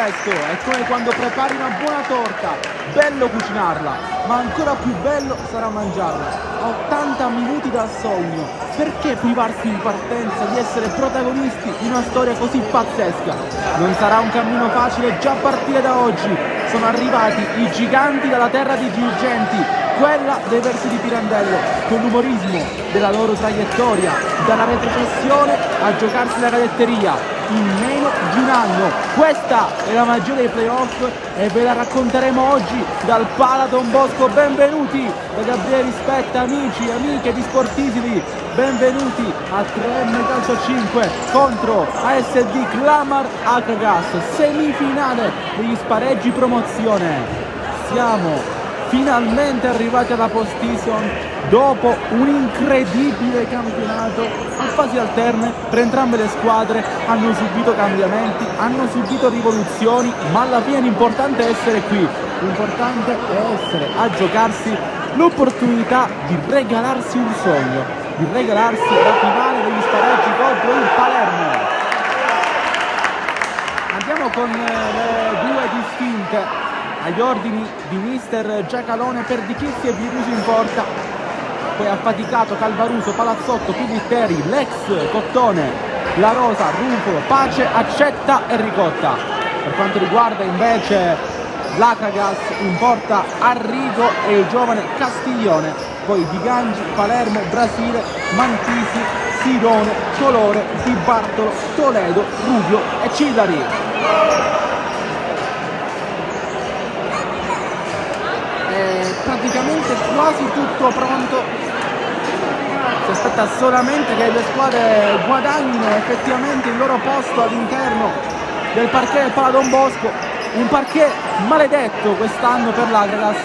questo, è come quando prepari una buona torta, bello cucinarla, ma ancora più bello sarà mangiarla. A 80 minuti dal sogno, perché privarsi in partenza di essere protagonisti di una storia così pazzesca? Non sarà un cammino facile già a partire da oggi, sono arrivati i giganti dalla terra dei dirigenti, quella dei versi di Pirandello, con l'umorismo della loro traiettoria, dalla retrocessione a giocarsi la cadetteria in meno di un anno. Questa è la magia dei playoff e ve la racconteremo oggi dal Pala Don Bosco. Benvenuti da Gabriele Rispetta, amici e amiche di Sportisili, benvenuti a 3M Calcio 5 contro ASD Clamar Akragas, semifinale degli spareggi promozione. Siamo finalmente arrivati alla postseason dopo un incredibile campionato a fasi alterne per entrambe le squadre. Hanno subito cambiamenti, hanno subito rivoluzioni, ma alla fine l'importante è essere qui, l'importante è essere a giocarsi l'opportunità di regalarsi un sogno, di regalarsi la finale degli spareggi contro il Palermo. Andiamo con le due distinte agli ordini di mister Giacalone per Di Chizzi e Viruso in porta, poi affaticato Calvaruso, Palazzotto, Pivitteri, Lex, Cottone, La Rosa, Rufo, Pace, Accetta e Ricotta. Per quanto riguarda invece l'Akragas, in porta Arrigo e il giovane Castiglione, poi Di Gangi, Palermo, Brasile, Mantisi, Sirone, Colore, Di Bartolo, Toledo, Rubio e Cillari. Praticamente quasi tutto pronto, si aspetta solamente che le squadre guadagnino effettivamente il loro posto all'interno del parquet del Pala Don Bosco, un parquet maledetto quest'anno per l'Akragas.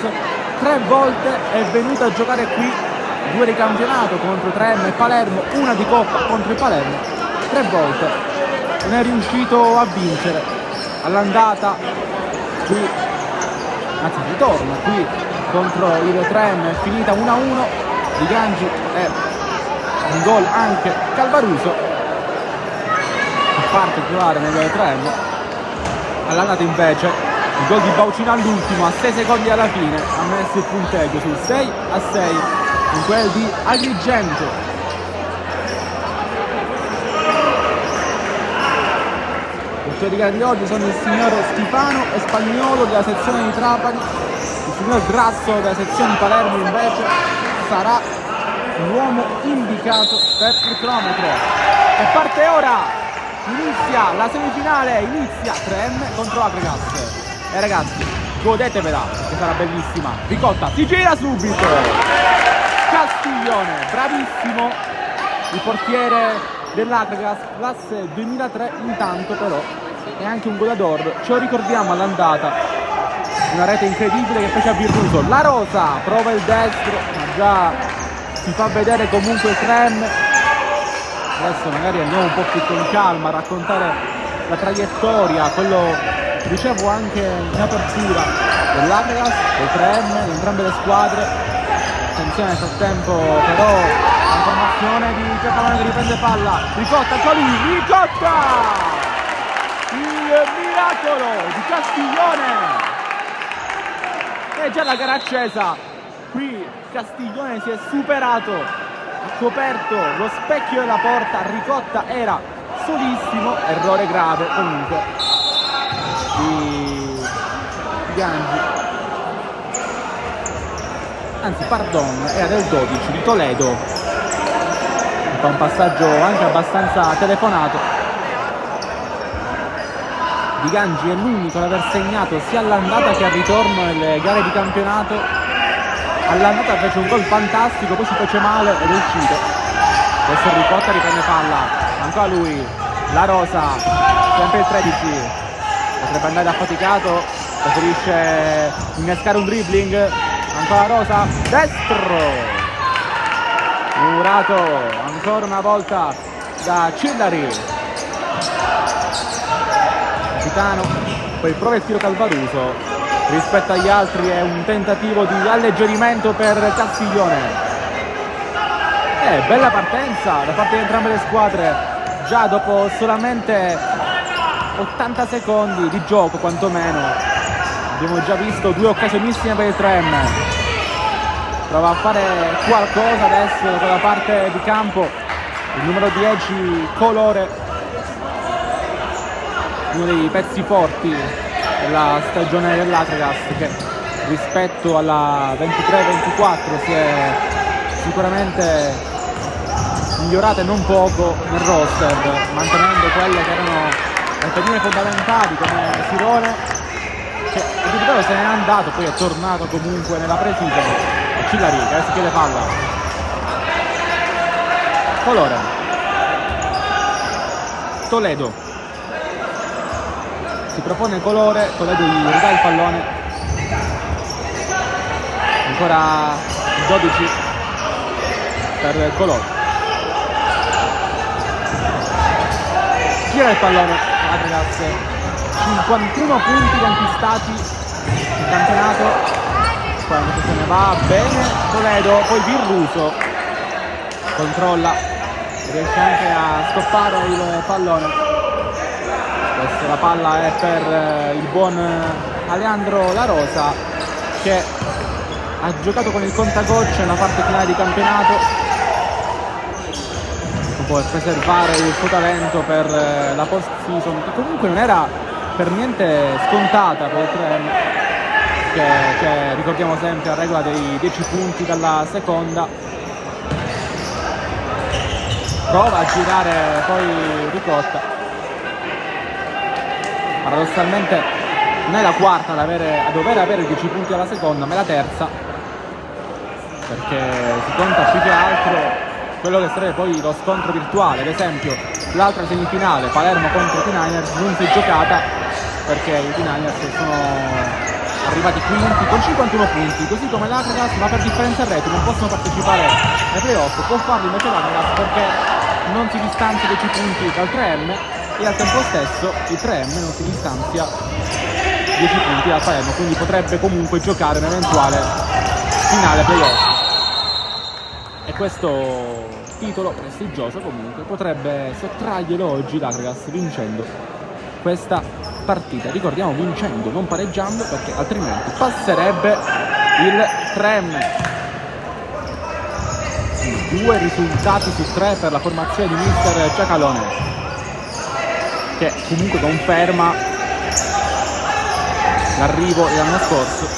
3 volte è venuto a giocare qui, 2 di campionato contro 3M e Palermo, 1 di Coppa contro il Palermo. 3 volte non è riuscito a vincere. All'andata qui, anzi ritorno qui contro il 3M, è finita 1-1, Di Gangi e un gol anche Calvaruso, che parte titolare nel 3M. All'andata invece il gol di Baucino all'ultimo, a 6 secondi alla fine, ha messo il punteggio sul 6-6 in quel di Agrigento. I portieri di gara di oggi sono il signor Stefano e Spagnuolo della sezione di Trapani. Il signor Grasso della sezione di Palermo invece sarà l'uomo indicato per il cronometro. E parte ora, inizia la semifinale, inizia 3M contro Akragas. E ragazzi, godetevela, che sarà bellissima. Ricotta si gira subito, Castiglione, bravissimo, il portiere dell'Akragas, classe 2003 intanto, però è anche un goleador, ce lo ricordiamo all'andata. Una rete incredibile che fece a Virtuoso. La Rosa prova il destro, ma già si fa vedere comunque il 3M. Adesso magari andiamo un po' più con calma a raccontare la traiettoria, quello che dicevo anche in apertura dell'Akragas, del 3M, di entrambe le squadre. Attenzione nel frattempo però la formazione di Giacalone che riprende palla. Ricotta, Ricotta! Il miracolo di Castiglione! È già la gara accesa, qui Castiglione si è superato, ha coperto lo specchio della porta, Ricotta era solissimo, errore grave comunque di Gangi, anzi pardon, era del 12 di Toledo, fa un passaggio anche abbastanza telefonato. Di Gangi è l'unico ad aver segnato sia all'andata che al ritorno nelle gare di campionato. All'andata fece un gol fantastico, poi si fece male ed è uscito. Adesso Ricotta riprende palla, ancora lui, La Rosa, sempre il 13, potrebbe andare affaticato, preferisce innescare un dribbling, ancora Rosa, destro, murato ancora una volta da Cillari. Capitano, poi prova il tiro Calvaruso, rispetto agli altri è un tentativo di alleggerimento per Castiglione. Bella partenza da parte di entrambe le squadre, già dopo solamente 80 secondi di gioco quantomeno. Abbiamo già visto 2 occasionissime per il 3M. Prova a fare qualcosa adesso da quella parte di campo il numero 10 Colore, uno dei pezzi forti della stagione dell'Akragas, che rispetto alla 23-24 si è sicuramente migliorata non poco nel roster, mantenendo quelle che erano le pedine fondamentali come Sirone, che addirittura se n'è andato, poi è tornato comunque nella pre-season. Cillari che adesso chiede palla. Colore, Toledo, si propone Colore, Toledo gli ridà il pallone, ancora 12 per Colore, gira il pallone, Akragas, 51 punti conquistati in campionato. Quando se ne va bene Toledo, poi Virruso controlla, riesce anche a stoppare il pallone. Adesso la palla è per il buon Aleandro La Rosa, che ha giocato con il contagocce nella parte finale di campionato, può preservare il suo talento per la post season, che comunque non era per niente scontata per il 3M, che ricordiamo sempre la regola dei 10 punti dalla seconda. Prova a girare poi Ricotta, paradossalmente non è la quarta a dover avere 10 punti alla seconda, ma è la terza, perché si conta più che altro quello che sarebbe poi lo scontro virtuale. Ad esempio l'altra semifinale, Palermo contro i Niners, non si è giocata perché i Niners sono arrivati quinti con 51 punti, così come l'Akragas, ma per differenza reti non possono partecipare ai playoff. Può farlo invece l'Akragas perché non si distanzia 10 punti dal 3M, e al tempo stesso il 3M non si distanzia 10 punti dal Palermo, quindi potrebbe comunque giocare un eventuale finale playoff. E questo titolo prestigioso comunque potrebbe sottrarglielo oggi l'Akragas vincendo questa partita. Ricordiamo vincendo, non pareggiando, perché altrimenti passerebbe il 3M. 2 risultati su 3 per la formazione di mister Giacalone, che comunque conferma l'arrivo dell'anno scorso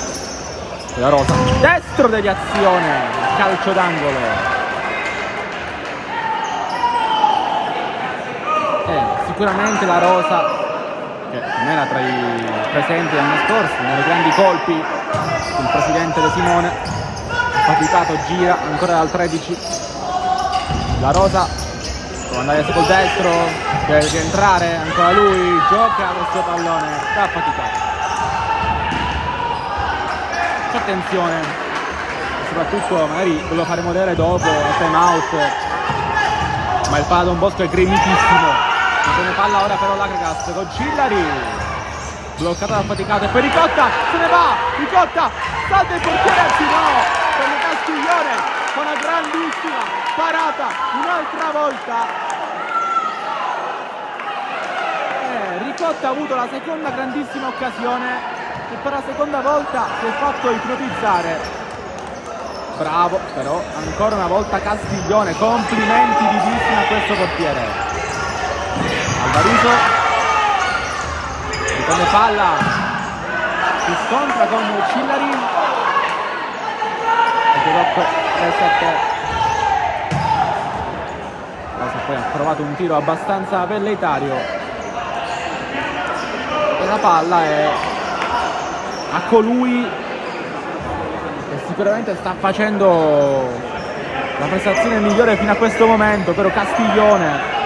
della Rosa. Destro deviazione, calcio d'angolo, e sicuramente la Rosa, che non era tra i presenti l'anno scorso, uno dei grandi colpi il presidente De Simone, faticato, gira ancora dal 13. La Rosa può andare col destro, deve rientrare ancora lui, gioca questo pallone, sta faticato. C'è attenzione, soprattutto magari ve lo faremo vedere dopo al time out, ma il palla Don Bosco è gremitissimo. Buona palla ora però l'Akragas con Cillari, bloccata dal faticato, e poi Ricotta se ne va, Ricotta salta il portiere, anzi no, per Castiglione con una grandissima parata un'altra volta. Ricotta ha avuto la seconda grandissima occasione e per la seconda volta si è fatto ipnotizzare. Bravo però ancora una volta Castiglione, complimenti vivissimi a questo portiere. Alvaruso riprende palla, si scontra con Cillari e Rocco 3-7. Poi ha provato un tiro abbastanza velleitario e la palla è a colui che sicuramente sta facendo la prestazione migliore fino a questo momento, però Castiglione.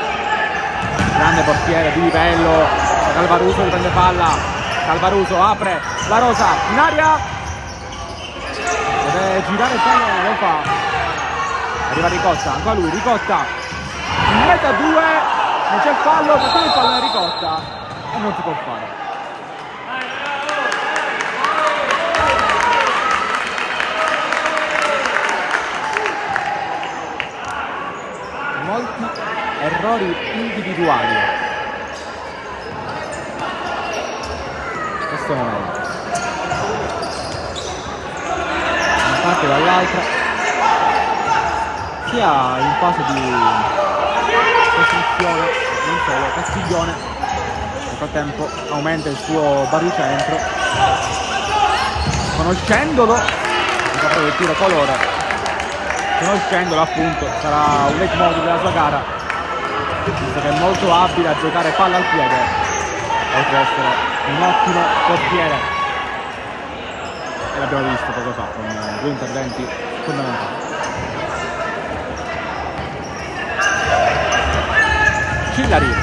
Grande portiere di livello, Calvaruso riprende palla, Calvaruso apre, La Rosa in aria, deve girare il pallone, lo fa, arriva Ricotta, ancora lui, Ricotta, in mezzo a 2, non c'è fallo, perché il pallone Ricotta e non si può fare. Molti errori individuali questo momento. Una parte dall'altra, sia in fase di costruzione, non solo. Castiglione nel frattempo aumenta il suo baricentro, conoscendolo, il tiro colore, conoscendolo appunto sarà un leitmotiv della sua gara, visto che è molto abile a giocare palla al piede, oltre ad essere un ottimo portiere, e l'abbiamo visto poco fa con 2 interventi fondamentali. Cillari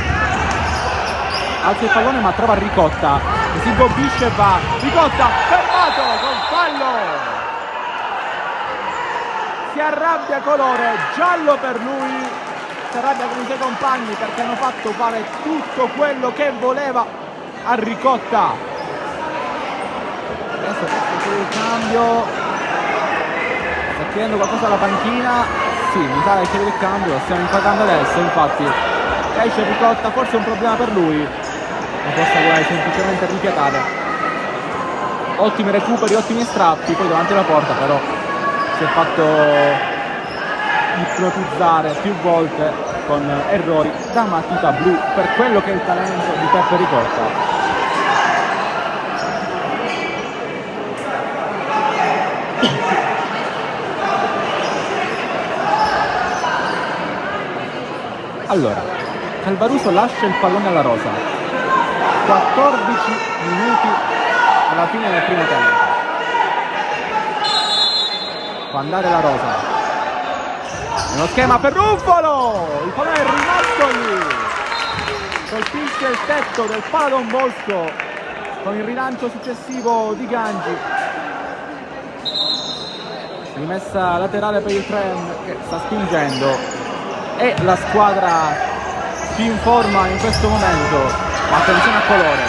alza il pallone ma trova Ricotta che si ingobbisce e va. Ricotta fermato col fallo, si arrabbia Colore, giallo per lui, si arrabbia con i suoi compagni perché hanno fatto fare tutto quello che voleva a Ricotta. Adesso c'è il cambio, sta chiedendo qualcosa alla panchina, sì, mi sa che chiede il cambio, lo stiamo inquadrando adesso, infatti esce Ricotta, forse è un problema per lui, ma forse vuole semplicemente rifiatare. Ottimi recuperi, ottimi strappi, poi davanti alla porta però si è fatto ipnotizzare più volte con errori da matita blu, per quello che è il talento di Peppe Ricotta. Allora, Calvaruso lascia il pallone alla rosa, 14 minuti alla fine del primo tempo, può andare la rosa, nello schema per Ruffolo, il pallone è rimasto lì, colpisce il tetto del palo Don Bosco con il rilancio successivo di Gangi, rimessa laterale per il Trem che sta spingendo. È la squadra più in forma in questo momento, ma attenzione a Colore.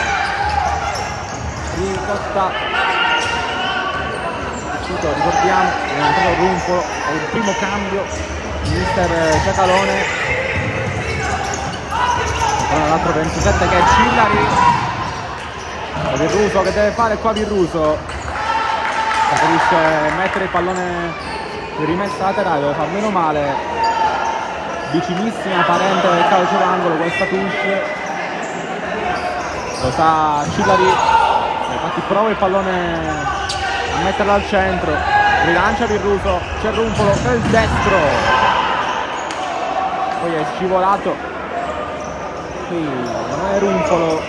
Ricotta, ricordiamo, è entrato Ruffolo, è il primo cambio di mister Giacalone. L'altro 27 che è Cillari. Virruso che deve fare qua, Virruso preferisce mettere il pallone di rimessa laterale, lo fa meno male. Vicinissima parente del calcio d'angolo questa touche, lo sa Cillari, infatti prova il pallone a metterlo al centro, rilancia Virruso, c'è Ruffolo del destro, poi è scivolato, qui non è Ruffolo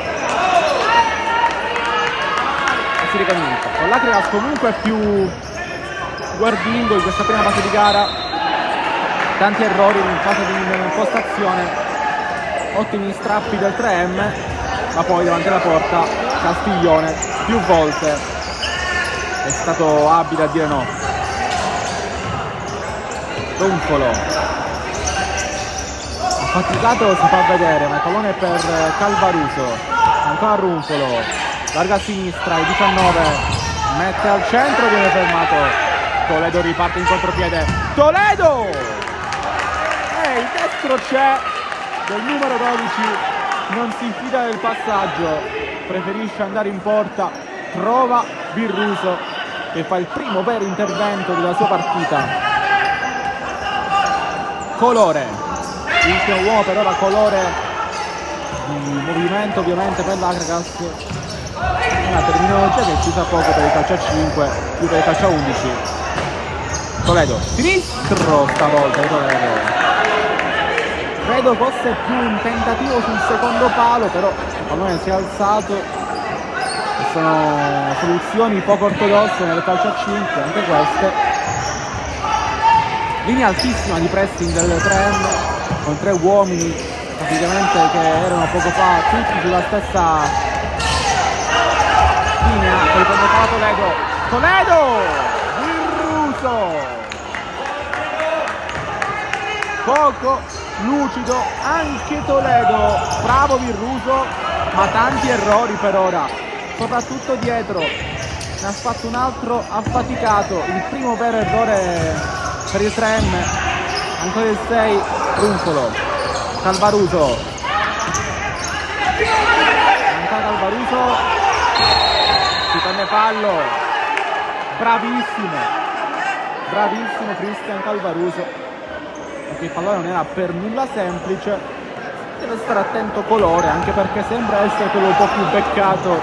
e si ricomincia. Con l'Acrilas comunque è più guardingo in questa prima fase di gara, tanti errori in fase di impostazione, ottimi strappi del 3M, ma poi davanti alla porta Castiglione più volte è stato abile a dire no. Ruffolo affaticato, si fa vedere, ma il pallone è per Calvaruso, ancora Ruffolo, larga a sinistra, il 19 mette al centro, viene fermato, Toledo riparte in contropiede, Toledo! Il destro c'è del numero 12, non si fida del passaggio, preferisce andare in porta, trova Virruso che fa il primo vero intervento della sua partita. Colore, l'ultimo uomo per ora Colore, di movimento ovviamente per l'Acrilas, una terminologia che si usa poco per il calcio a 5, più per il calcio a 11. Toledo, sinistro stavolta Toledo. Credo fosse più un tentativo sul secondo palo, però il pallone si è alzato e sono soluzioni poco ortodosse nel calcio a 5, anche queste. Linea altissima di pressing del Trem, con 3 uomini praticamente che erano poco fa tutti sulla stessa linea. Poi quando fa Toledo! Virruso! Poco lucido anche Toledo, bravo Virruso, ma tanti errori per ora, soprattutto dietro, ne ha fatto un altro affaticato, il primo vero errore per il 3M, ancora il 6 Ruffolo, Calvaruso, ancora Calvaruso, prende fallo, bravissimo Cristian Calvaruso, perché il pallone non era per nulla semplice. Deve stare attento Colore, anche perché sembra essere quello un po' più beccato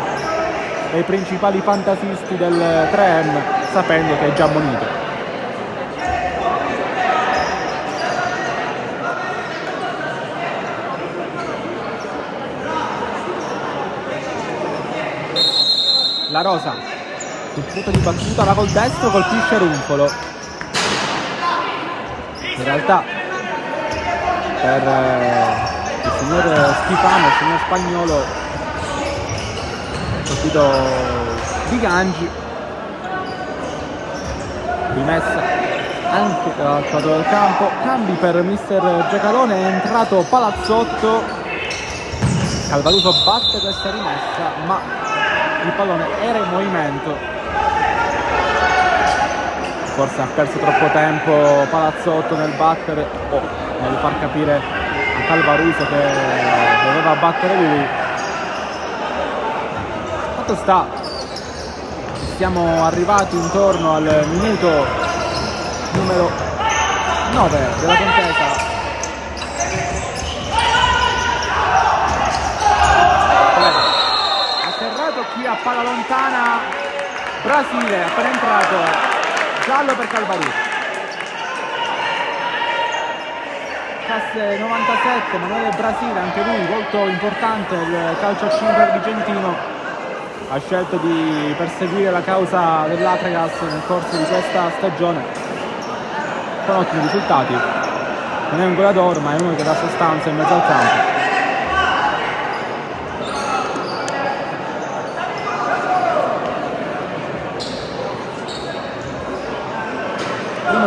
dai principali fantasisti del 3M, sapendo che è già ammonito. La Rosa sul punto di battuta, va col destro, colpisce Runcolo. In realtà per il signor Schifano, il signor Spagnolo, colpito di Gangi, rimessa anche dall'altro lato del campo. Cambi per mister Giacalone, è entrato Palazzotto. Calvaruso batte questa rimessa, ma il pallone era in movimento, forse ha perso troppo tempo Palazzotto nel battere o nel far capire a Calvaruso che doveva battere lui. Fatto sta, siamo arrivati intorno al minuto numero 9 della contesa. Qui a palla lontana Brasile, appena entrato, giallo per Calvaruso. Classe 97, Manuele Brasile, anche lui molto importante il calcio a 5 argentino, ha scelto di perseguire la causa dell'Atragas nel corso di questa stagione con ottimi risultati. Non è un goleador, ma è uno che dà sostanza in mezzo al campo.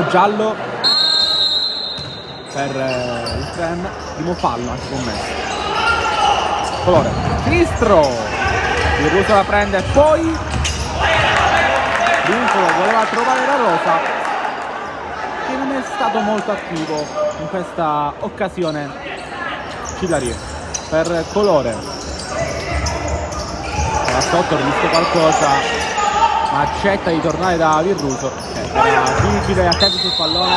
Giallo per il Tren, primo fallo anche commesso. Colore sinistro, il Russo la prende, poi Runcolo voleva trovare la Rosa, che non è stato molto attivo in questa occasione. Cillarie per Colore, era sotto, rischia qualcosa, ma accetta di tornare da Virruso. Era vigile, attento sul pallone,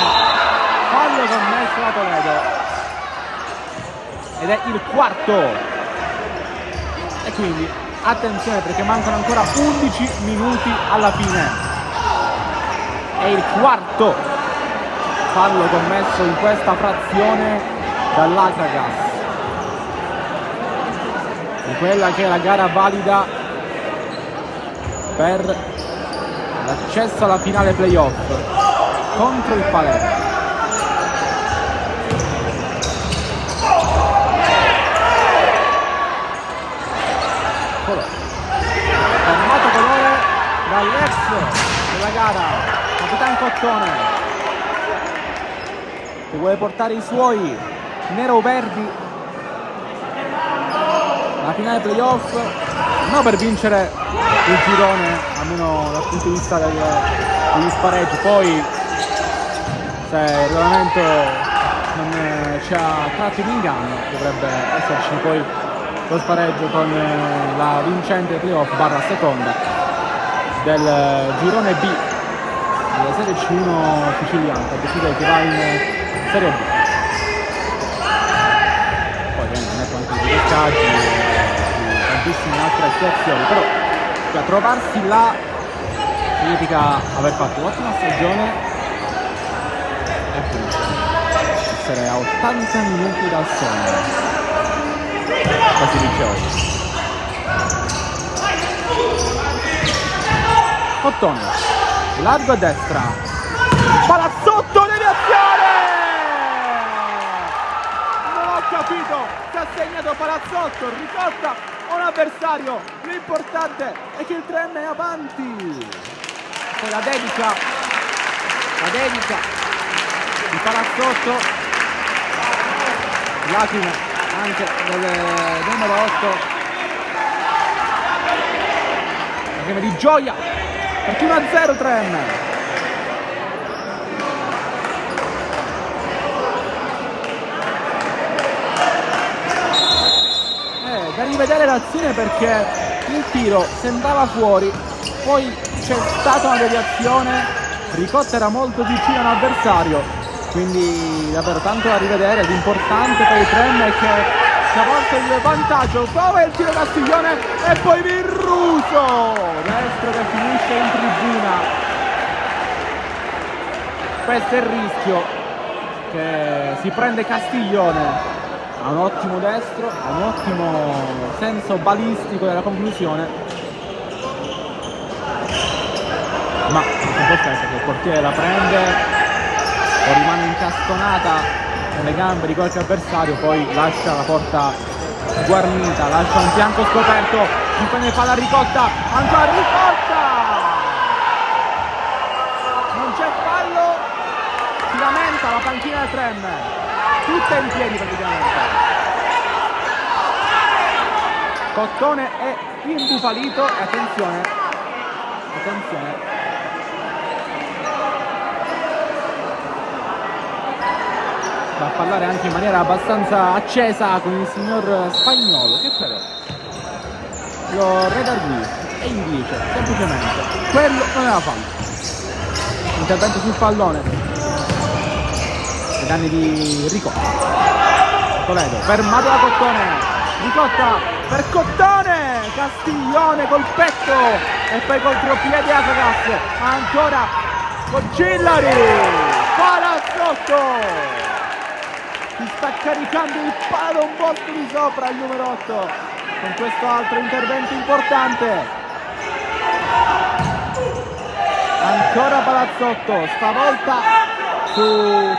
fallo commesso da Toledo ed è il quarto. E quindi attenzione, perché mancano ancora 11 minuti alla fine. È il quarto fallo commesso in questa frazione dall'Atragas, in quella che è la gara valida per l'accesso alla finale playoff contro il Palermo. Formato Colore dall'ex della gara, Capitan Cottone, che vuole portare i suoi nero-verdi alla finale playoff, non per vincere il girone, almeno dal punto di vista degli spareggi. Poi se il regolamento non ci ha tratti in inganno, dovrebbe esserci poi lo spareggio con la vincente playoff barra seconda del girone B della serie C1 siciliana, per decidere che va in serie B. Poi non è anche di peccaggi, tantissime altre situazioni, però trovarsi là significa aver fatto un'ottima stagione e appunto essere a 80 minuti dal sogno, così dice oggi. Cottone, largo a destra, Palazzotto, deviazione! Non ho capito se ha segnato Palazzotto, ricotta un avversario, l'importante è che il Tren è avanti. Poi la dedica di Palazzotto, lacrime anche del numero 8, lacrime di gioia perché 1-0 Tren. Da rivedere l'azione, perché il tiro sembrava fuori, poi c'è stata una deviazione, Ricotta era molto vicino all'avversario, quindi davvero tanto da rivedere. L'importante per il Trem è che si è portato il vantaggio. Prova il tiro Castiglione e poi Virruso destro che finisce in tribuna. Questo è il rischio che si prende Castiglione. Ha un ottimo destro, ha un ottimo senso balistico della conclusione, ma non può essere che il portiere la prende o rimane incastonata nelle gambe di qualche avversario, poi lascia la porta guarnita, lascia un fianco scoperto, si prende palla Ricotta, ancora Ricotta! Non c'è fallo, si lamenta la panchina del Trem, tutta in piedi praticamente. Cottone è imbufalito e attenzione, va a parlare anche in maniera abbastanza accesa con il signor Spagnuolo, che però lo redarguì e gli dice semplicemente quello non era fallo. Intervento sul pallone ai danni di Ricotta. Toledo fermato da Cottone, Ricotta per Cottone, Castiglione col petto e poi contropiede a Cagas, ancora con Cillari, Palazzotto, si sta caricando il palo un po' di sopra il numero 8 con questo altro intervento importante. Ancora Palazzotto, stavolta su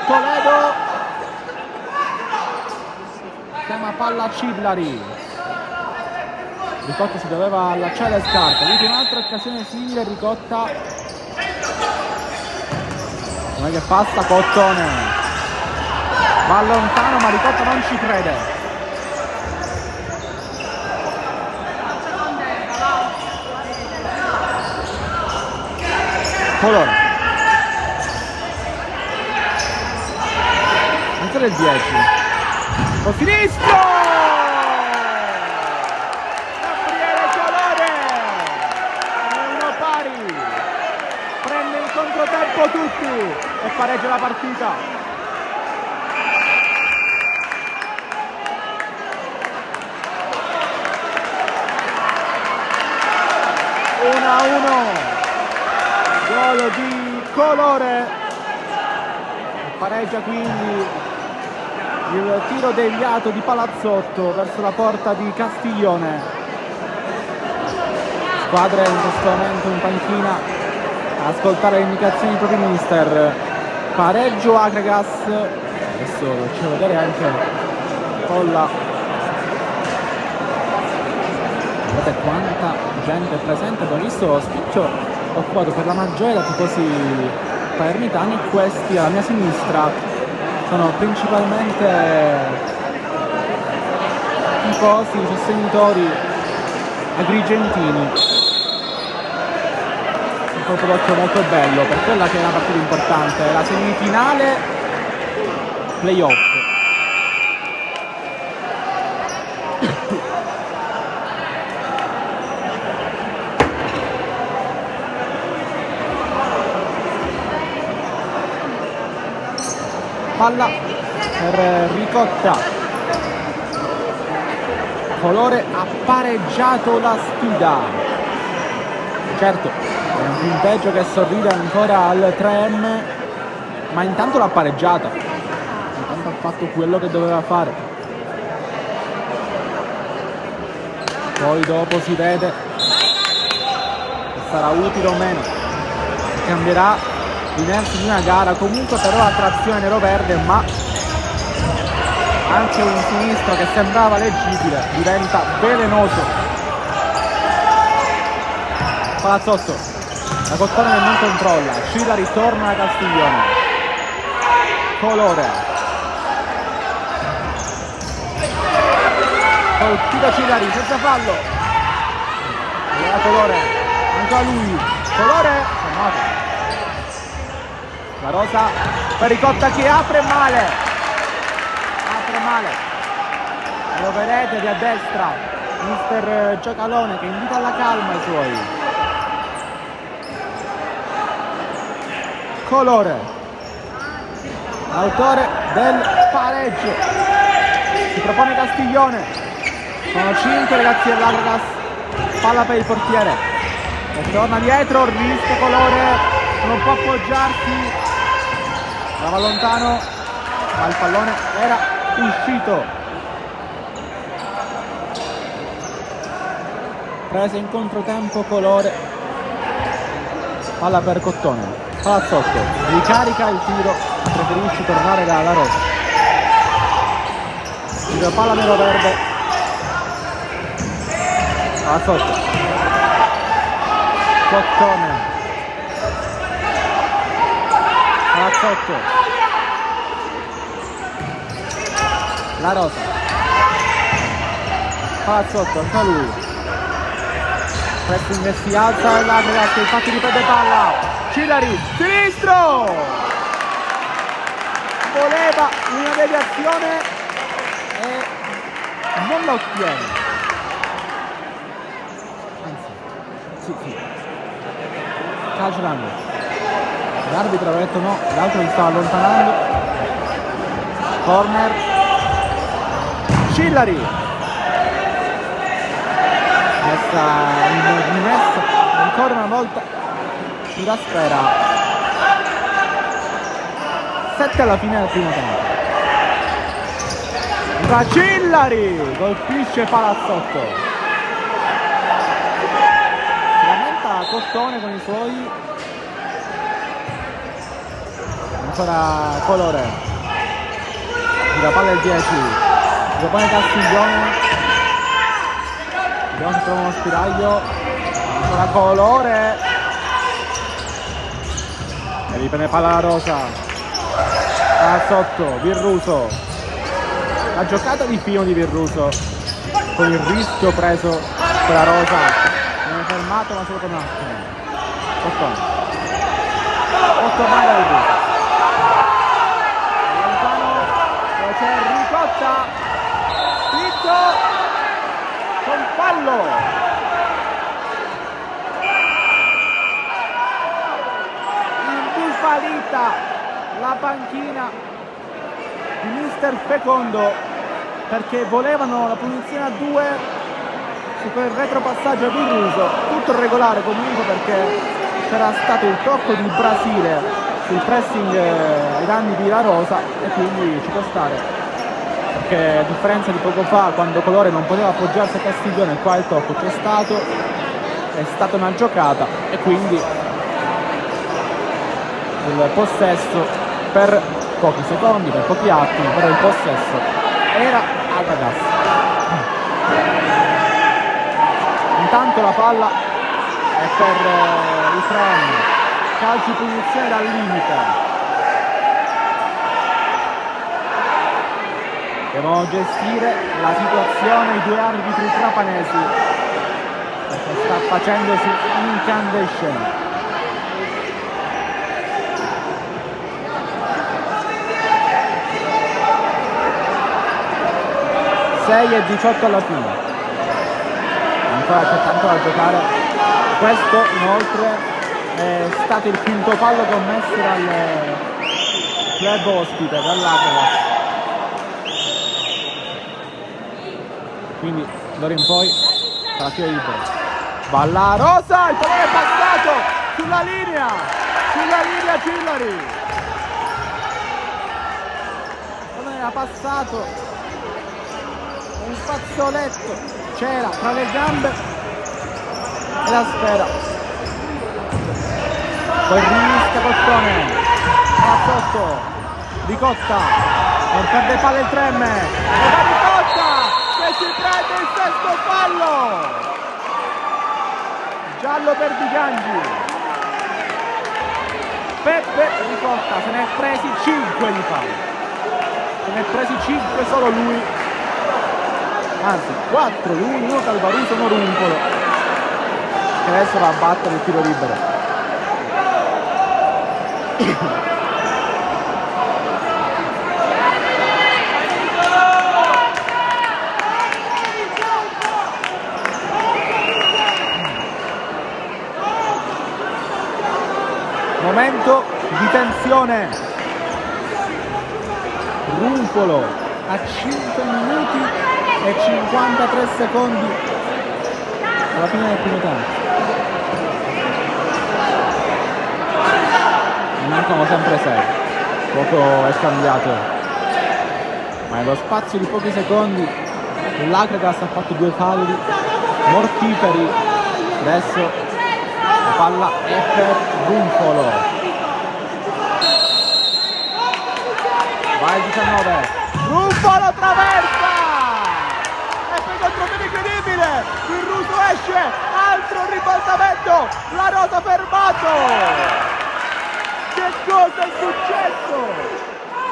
Toledo, chiama palla a Cillari. Ricotta si doveva allacciare le scarpe, vedi un'altra occasione simile, Ricotta non è che passa, Cottone va lontano ma Ricotta non ci crede. Colore ancora il 10 col sinistro, controtempo tutti e pareggia la partita. Una a uno, gol di Colore, pareggia quindi il tiro deviato di Palazzotto verso la porta di Castiglione. Squadre in questo momento in panchina ascoltare le indicazioni del proprio mister. Pareggio Agregas, adesso lo faccio vedere anche con la, guardate quanta gente è presente, abbiamo visto lo spicchio occupato per la maggiore da tifosi palermitani e questi alla mia sinistra sono principalmente tifosi, sostenitori agrigentini. Un prodotto molto bello per quella che è una partita importante, la semifinale playoff. Palla per Ricotta, Colore ha pareggiato la sfida, certo è un punteggio che sorride ancora al 3M, ma intanto l'ha pareggiata, intanto ha fatto quello che doveva fare, poi dopo si vede se sarà utile o meno, cambierà l'inerzia di una gara. Comunque però la trazione nero-verde, ma anche un sinistro che sembrava leggibile diventa velenoso. Palazzotto, la Cottone che non controlla, Cilla ritorna a Castiglione, Colore, colpito Cillari senza fallo, allora Colore, ancora lui, Colore, fermato. La Rosa per Ricotta che apre male, lo vedete lì a destra mister Giacalone che invita alla calma i suoi. Colore, autore del pareggio, si propone Castiglione, sono 5 ragazzi dell'Agragas, palla per il portiere e torna dietro, rischia Colore, non può appoggiarsi, va lontano ma il pallone era uscito. Presa in controtempo Colore, palla per Cottone, Palazzotto ricarica il tiro, preferisce tornare dalla Rosa, tiro palla nero verde, Palazzotto, Cottone, Palazzotto, la Rosa, Palazzotto, anche lui, pressing si alza l'Agragas, infatti ripete palla, Cillari, sinistro! Voleva una deviazione e non la ottiene. Anzi, sì. Calcio d'angolo. L'arbitro aveva detto no, l'altro si stava allontanando. Corner. Cillari. Rimessa ancora una volta. La sfera 7 alla fine del primo tempo. Cillari colpisce Palazzotto, si lamenta Cottone con i suoi, ancora Colore, la palla il 10, si propone Castiglione, vediamo se trova uno spiraglio, ancora Colore e riprende palla la Rosa, sotto Virruso, la giocata di fino di Virruso con il rischio preso per la Rosa, non è fermato ma solo per un attimo. Otto manda Virruso, lontano dove c'è Ricotta, spinto con fallo. La panchina di mister Fecondo perché volevano la punizione a 2 su quel retropassaggio a Virruso, tutto regolare comunque perché c'era stato il tocco di Brasile sul pressing ai danni di La Rosa e quindi ci può stare, perché a differenza di poco fa quando Colore non poteva appoggiarsi a Castiglione, qua il tocco c'è stato, è stata una giocata e quindi il possesso per pochi secondi, per pochi attimi, però il possesso era Agragas. Intanto la palla è per il Tren, calcio di punizione dal limite. Devono gestire la situazione i due arbitri trapanesi perché sta facendosi incandescente. 6 e 18 alla fine, ancora c'è tanto da giocare. Questo inoltre è stato il quinto fallo commesso dal club ospite, dall'Agragas, quindi d'ora in poi sarà tiro libero. Va la Rosa, il pallone è passato sulla linea Cillari, il pallone era passato, un fazzoletto c'era tra le gambe e la sfera, poi rischia Cottone, sotto Ricotta, non perde palla il Trem, e va Ricotta che si prende il sesto fallo, giallo per Di Gangi. Peppe Ricotta se ne è presi 5 di fallo, se ne è presi 5 solo lui, anzi 4 lui, uno Calvaruso, uno Runcolo, che adesso va a battere il tiro libero. Momento di tensione attenzione, Ruffolo a 5 minuti e 53 secondi alla fine del primo tempo. Ne mancano sempre 6, poco è cambiato, ma nello spazio di pochi secondi l'Akragas ha fatto 2 falli mortiferi. Adesso la palla è per Ruffolo, va il 19, Ruffolo traversa e poi contropiede incredibile, il russo esce, altro ribaltamento, la Rosa fermato. Che cosa è successo?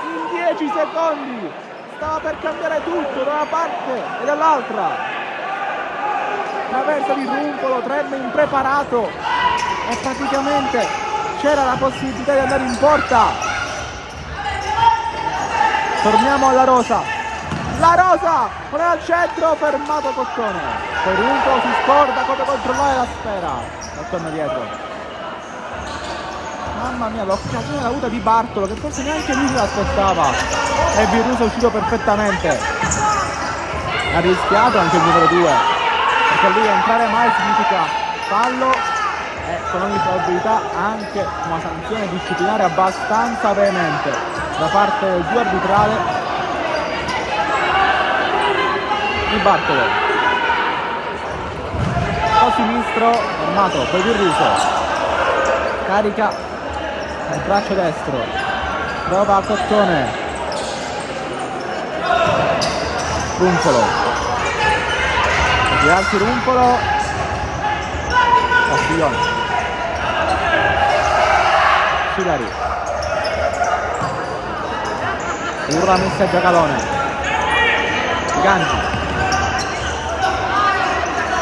In 10 secondi stava per cambiare tutto da una parte e dall'altra. Traversa di Ruffolo, 3 impreparato e praticamente c'era la possibilità di andare in porta. Torniamo alla Rosa. La Rosa con al centro, fermato Cottone. Poi Ruffolo si scorda come controllare la sfera. La torna dietro. Mamma mia, l'occasione l'ha avuta Di Bartolo, che forse neanche lui se l'aspettava. E Virruso è uscito perfettamente. Ha rischiato anche il numero 2, perché lì entrare mai significa fallo e con ogni probabilità anche una sanzione disciplinare abbastanza veemente da parte del giù arbitrale. Di Bartolo a sinistro, fermato, poi Virruso carica il braccio destro, prova a Cottone, Ruffolo, girarsi Ruffolo, Castiglione, Filari, urla messa a Giacalone, Gangi,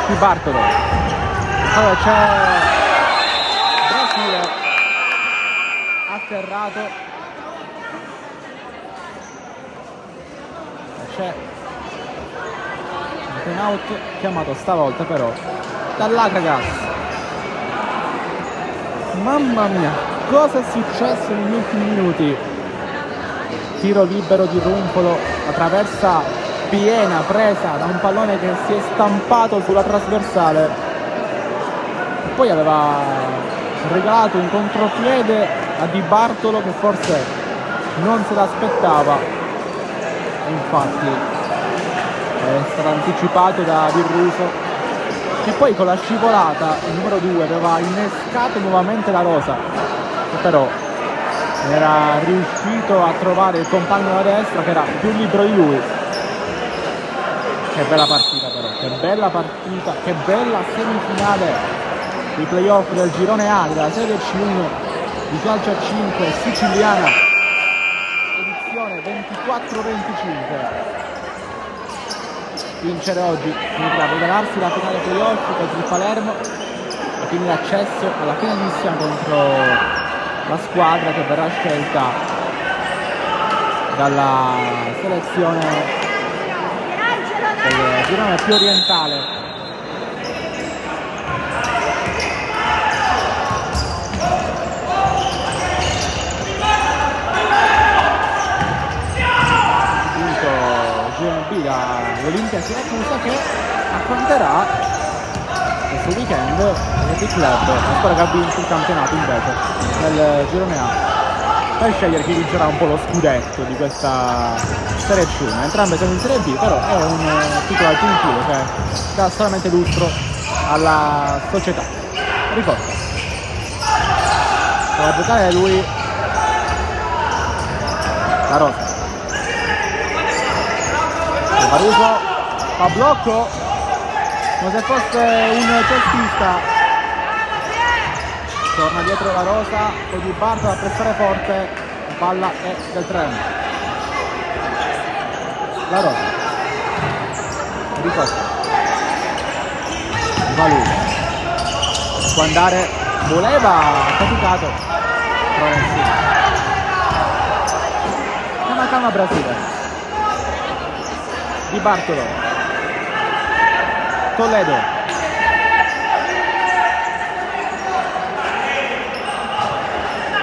Di Bartolo, poi c'è Brasile atterrato, c'è un out chiamato stavolta però dall'Akragas. Mamma mia, cosa è successo negli ultimi minuti? Tiro libero di Ruffolo, la traversa piena presa da un pallone che si è stampato sulla trasversale e poi aveva regalato un contropiede a Di Bartolo che forse non se l'aspettava, infatti è stato anticipato da Virruso, che poi con la scivolata il numero 2 aveva innescato nuovamente la Rosa, che però era riuscito a trovare il compagno alla destra che era più libero di lui. Che bella partita però, che bella partita, che bella semifinale i playoff del girone A della Serie C1 di calcio a 5 siciliana, edizione 24-25. Vincere oggi significa regalarsi la finale playoff contro il Palermo e quindi l'accesso alla finalissima contro la squadra che verrà scelta dalla selezione del girone più orientale. L'Olimpia Siracusa che affronterà questo weekend il Big Club, la squadra che ha vinto il campionato invece nel girone A, per scegliere chi vincerà un po' lo scudetto di questa Serie C1. Entrambe sono in Serie B, però è un titolo aggiuntivo che dà solamente lustro alla società. Ricordo, può giocare lui, la Rosa. Caruso fa blocco come se fosse un cestista, torna dietro la Rosa, poi Di Bartolo a pressare forte, la palla è del Trento. La Rosa Ricotta va lui, può andare, voleva, ha faticato, calma Brasile. Di Bartolo, Toledo,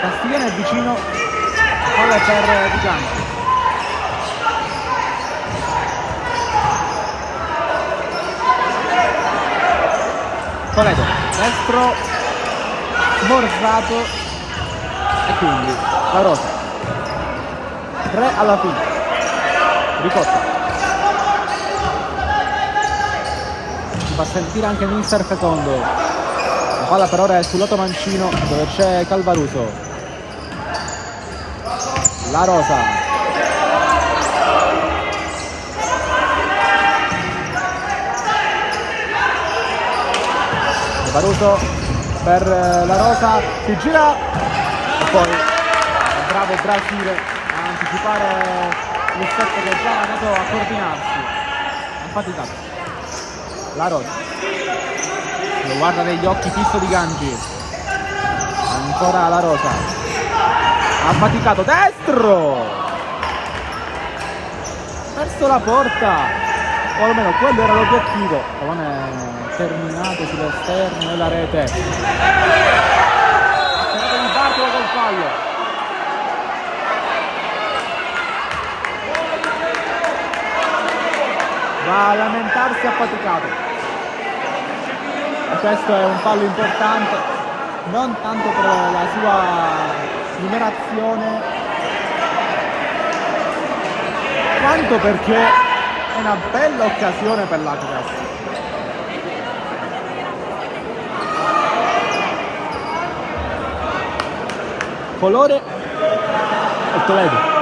Castiglione, viene vicino, palla per Di Gangi. Toledo, destro, smorzato e quindi La Rosa. 3 alla fine. Ricotta. Si fa sentire anche il mister Fecondo. La palla per ora è sul lato mancino dove c'è Calvaruso. La Rosa. Calvaruso per La Rosa, si gira e poi è bravo Brasile a anticipare l'effetto che già ha dato a coordinarsi. Infatti tanto. La Rosa lo guarda negli occhi fisso Di Gangi. Ancora La Rosa. Ha faticato, destro! Verso la porta. O almeno quello era l'obiettivo. Pallone terminato sull'esterno e la rete. Tenete di Bartolo col fallo. Va a lamentarsi affaticato. E questo è un fallo importante, non tanto per la sua numerazione, quanto perché è una bella occasione per l'Agras. Colore e Toledo.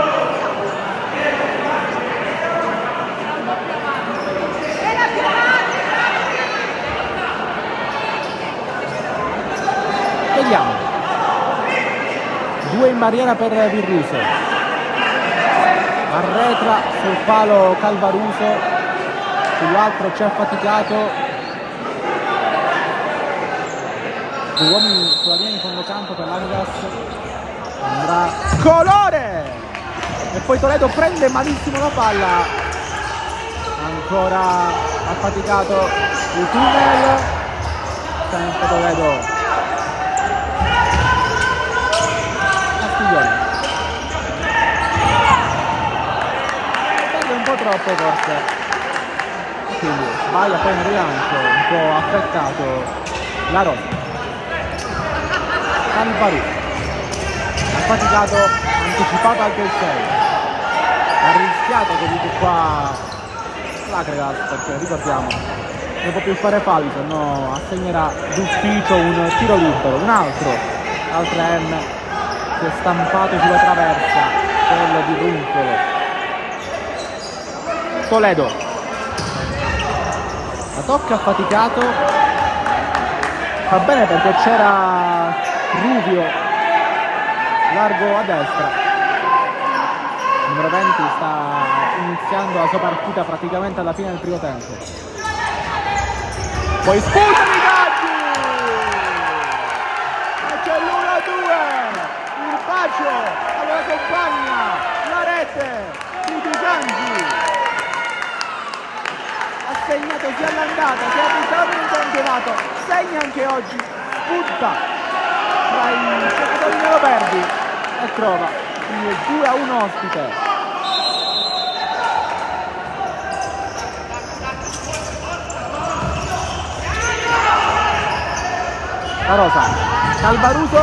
Vediamo. 2 in barriera per Virruso. Arretra sul palo Calvaruso, sull'altro c'è affaticato. 2 uomini sulla linea di fondo campo per l'Agras. Andrà colore e poi Toledo prende malissimo la palla, ancora affaticato il tunnel, sempre Toledo. Castiglione prende un po' troppo forse, quindi sbaglia poi in rilancio, un po' affrettato La Rosa. Calvaruso faticato, anticipato anche il 6, ha rischiato comunque qua l'Agras, perché ricordiamo non può più fare falli, se no assegnerà d'ufficio un tiro libero. Un altro 3M si è stampato sulla traversa, quello di Runcolo. Toledo la tocca affaticato, fa bene perché c'era Rubio largo a destra. Numero 20 sta iniziando la sua partita praticamente alla fine del primo tempo. Poi sputa Di Gangi e c'è l'1-2. Il bacio alla compagna, la rete di Di Gangi. Ha segnato sia all'andata sia al ritorno in campionato, segna anche oggi, sputta tra i giocatori neroverdi e trova il 2-1 ospite. La Rosa, Calvaruso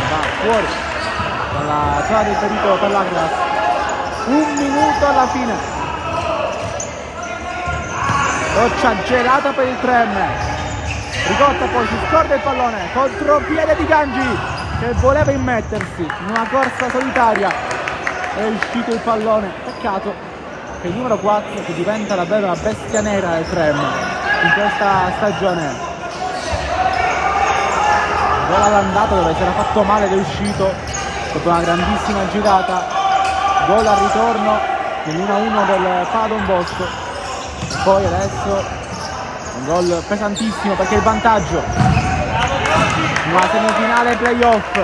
va fuori dalla zona del pericolo per l'Agras. 1 minuto alla fine, doccia gelata per il 3M. Ricotta poi si scorda il pallone, contropiede Di Gangi che voleva immettersi in una corsa solitaria, è uscito il pallone. Peccato che il numero 4, che diventa davvero una bestia nera del 3M in questa stagione, gol all'andata dove si era fatto male ed è uscito dopo una grandissima girata, gol al ritorno nell'1-1 del Don Bosco, e poi adesso un gol pesantissimo perché il vantaggio in una semifinale playoff,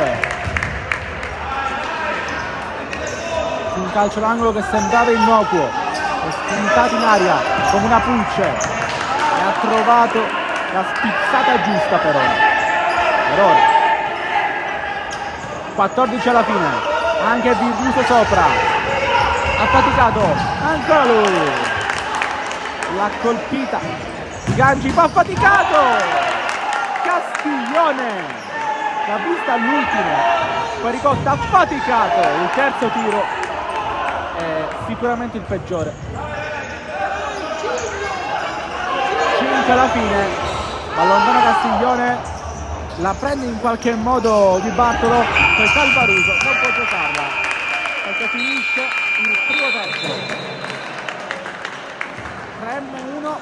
un calcio d'angolo che sembrava innocuo, è spuntato in aria come una pulce e ha trovato la spizzata giusta per ora. 14 alla fine, anche Virtuoso sopra, affaticato, ancora lui, l'ha colpita, Gangi fa affaticato, Castiglione, l'ha vista all'ultimo, poi Ricotta affaticato, il terzo tiro è sicuramente il peggiore. 5 alla fine, allontana Castiglione, la prende in qualche modo Di Bartolo, poi Calvaruso non può giocarla perché finisce il primo tempo. 3-1,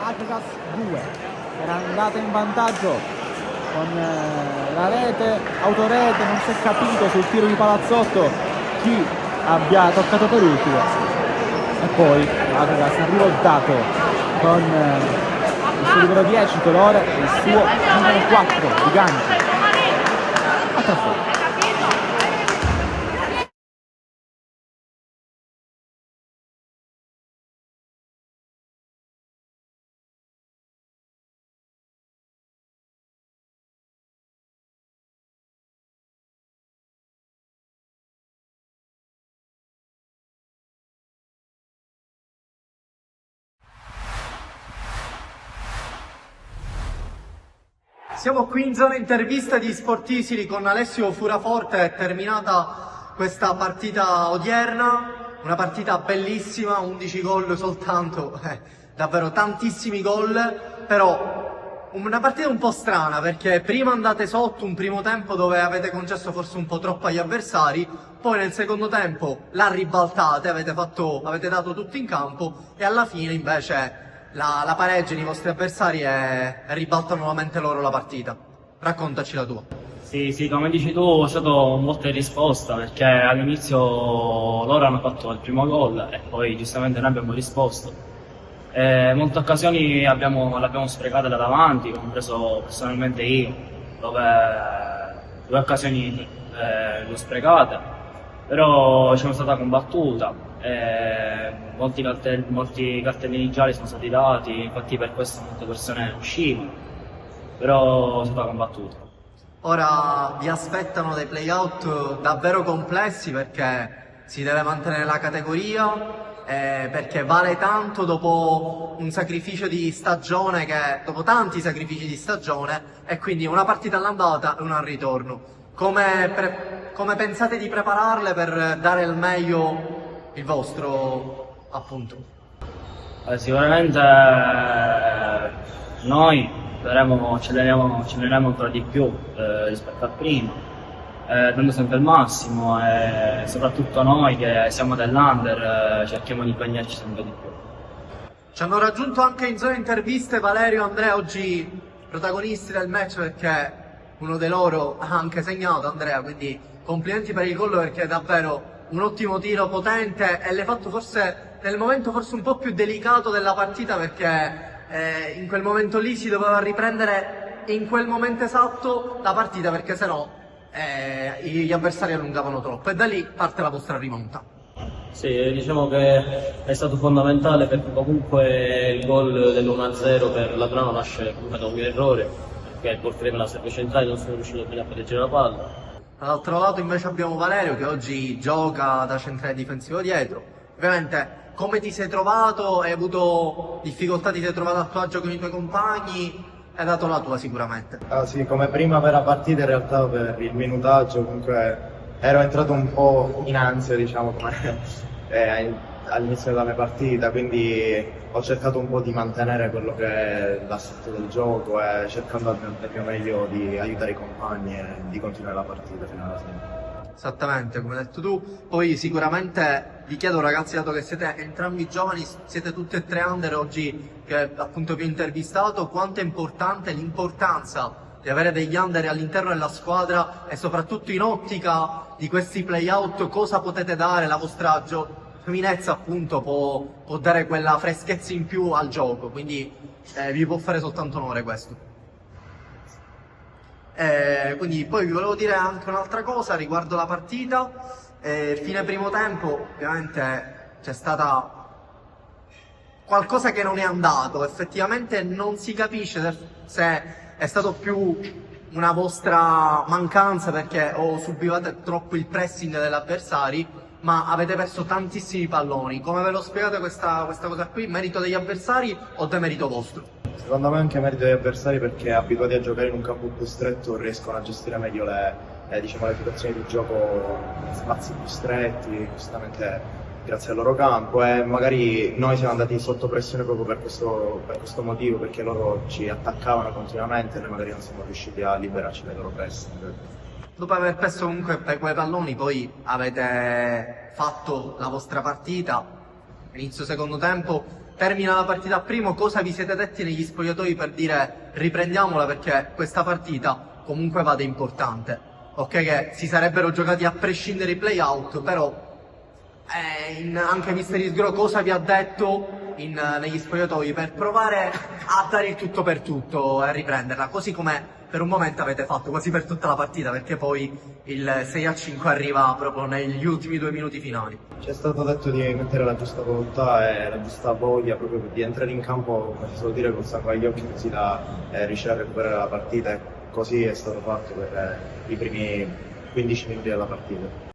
Agegas 2, era andata in vantaggio con la rete, autorete, non si è capito sul tiro di Palazzotto chi abbia toccato per ultimo, e poi Agegas ha rivoltato con il suo numero 10 Colore e il suo numero 4 di Ganci. A tra poco. Siamo qui in zona intervista di Sportisili con Alessio Furaforte. È terminata questa partita odierna, una partita bellissima, 11 gol soltanto, davvero tantissimi gol, però una partita un po' strana perché prima andate sotto un primo tempo dove avete concesso forse un po' troppo agli avversari, poi nel secondo tempo la ribaltate, avete dato tutto in campo e alla fine invece la pareggiano i vostri avversari e ribaltano nuovamente loro la partita. Raccontaci la tua. Sì, come dici tu, è stato un botta e risposta perché all'inizio loro hanno fatto il primo gol e poi giustamente noi abbiamo risposto. Molte occasioni l'abbiamo sprecata da davanti, compreso personalmente io, dove 2 occasioni le ho sprecate, però c'è stata combattuta. Molti cartellini gialli sono stati dati, infatti per questo molte persone uscivano, però è stata combattuta. Ora vi aspettano dei playout davvero complessi perché si deve mantenere la categoria, perché vale tanto dopo un sacrificio di stagione, dopo tanti sacrifici di stagione, e quindi una partita all'andata e una al ritorno. Come pensate di prepararle per dare il meglio il vostro, appunto? Sicuramente noi ci alleniamo ancora di più rispetto a prima, dando sempre il massimo e soprattutto noi che siamo dell'Under cerchiamo di impegnarci sempre di più. Ci hanno raggiunto anche in zona interviste Valerio e Andrea, oggi protagonisti del match perché uno di loro ha anche segnato, Andrea, quindi complimenti per il gol perché è davvero un ottimo tiro potente e l'hai fatto forse nel momento forse un po' più delicato della partita perché in quel momento lì si doveva riprendere in quel momento esatto la partita perché sennò gli avversari allungavano troppo e da lì parte la vostra rimonta. Sì, diciamo che è stato fondamentale perché comunque il gol dell'1-0 per Labrano nasce comunque da un mio errore perché il portiere me la serve centrale non sono riuscito bene a proteggere la palla. Dall'altro lato invece abbiamo Valerio che oggi gioca da centrale difensivo dietro. Ovviamente come ti sei trovato? Hai avuto difficoltà, ti sei trovato a tuo agio con i tuoi compagni? Hai dato la tua sicuramente. Sì, come prima per la partita in realtà per il minutaggio comunque ero entrato un po' in ansia, diciamo, come all'inizio della mia partita, quindi ho cercato un po' di mantenere quello che è l'assetto del gioco e cercando al mio meglio di aiutare i compagni e di continuare la partita fino alla fine. Esattamente, come hai detto tu. Poi sicuramente vi chiedo ragazzi, dato che siete entrambi giovani, siete tutti e 3 under oggi che appunto vi ho intervistato, quanto è importante l'importanza di avere degli under all'interno della squadra e soprattutto in ottica di questi play-out, cosa potete dare, la vostra giovinezza appunto può dare quella freschezza in più al gioco, quindi vi può fare soltanto onore questo. Quindi poi vi volevo dire anche un'altra cosa riguardo la partita. Fine primo tempo ovviamente c'è stata qualcosa che non è andato, effettivamente non si capisce se è stato più una vostra mancanza perché o subivate troppo il pressing degli avversari, ma avete perso tantissimi palloni. Come ve lo spiegate questa cosa qui? Merito degli avversari o demerito vostro? Secondo me anche merito degli avversari perché abituati a giocare in un campo più stretto riescono a gestire meglio le situazioni di gioco in spazi più stretti, giustamente grazie al loro campo, e magari noi siamo andati sotto pressione proprio per questo motivo, perché loro ci attaccavano continuamente e noi magari non siamo riusciti a liberarci dai loro pressing. Dopo aver perso comunque per quei palloni, poi avete fatto la vostra partita, inizio secondo tempo, termina la partita a primo, cosa vi siete detti negli spogliatoi per dire riprendiamola perché questa partita comunque vada importante? Ok che si sarebbero giocati a prescindere i play-out, però anche Mister Isgro cosa vi ha detto negli spogliatoi per provare a dare il tutto per tutto e a riprenderla, così come per un momento avete fatto quasi per tutta la partita, perché poi il 6-5 arriva proprio negli ultimi 2 minuti finali. Ci è stato detto di mettere la giusta volontà e la giusta voglia, proprio di entrare in campo, come si suol dire, col sangue agli occhi, così da riuscire a recuperare la partita, e così è stato fatto per i primi 15 minuti della partita.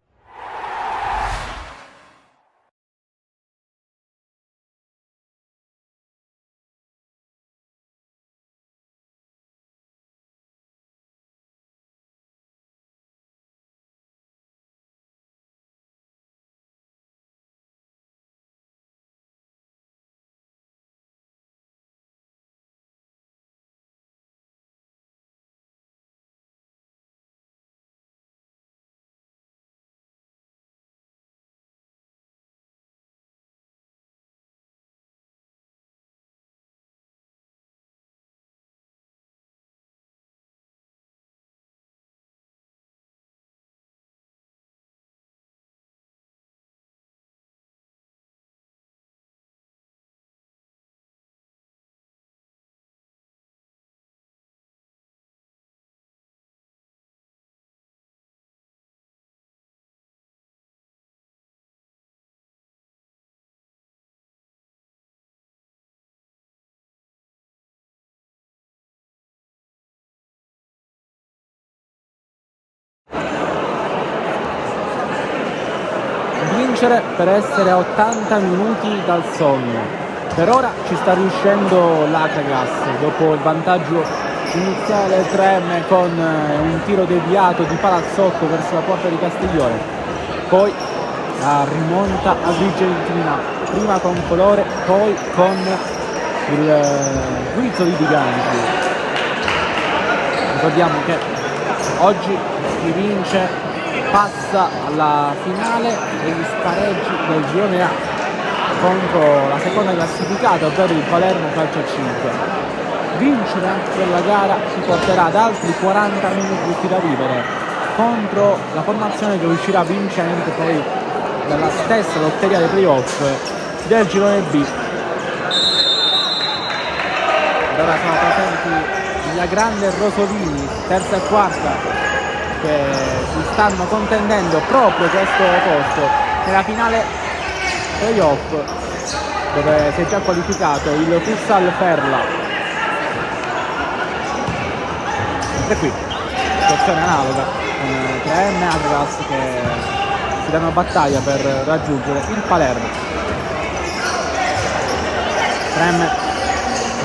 Vincere per essere a 80 minuti dal sogno. Per ora ci sta riuscendo l'Akragas dopo il vantaggio iniziale 3M con un tiro deviato di palazzotto verso la porta di Castiglione. Poi la rimonta agrigentina, prima con Colore, poi con il guizzo di Gangi. Ricordiamo che oggi chi vince passa alla finale degli spareggi del girone A contro la seconda classificata, ovvero il Palermo Calcio 5. Vincere anche quella gara si porterà ad altri 40 minuti da vivere contro la formazione che uscirà vincente poi dalla stessa lotteria dei playoff del girone B. Ed ora sono presenti la Grande Rosolini, terza e quarta, che si stanno contendendo proprio questo posto nella finale playoff, dove si è già qualificato il Futsal Ferla. E qui situazione analoga, 3M e Atlas che si danno battaglia per raggiungere il Palermo. 3M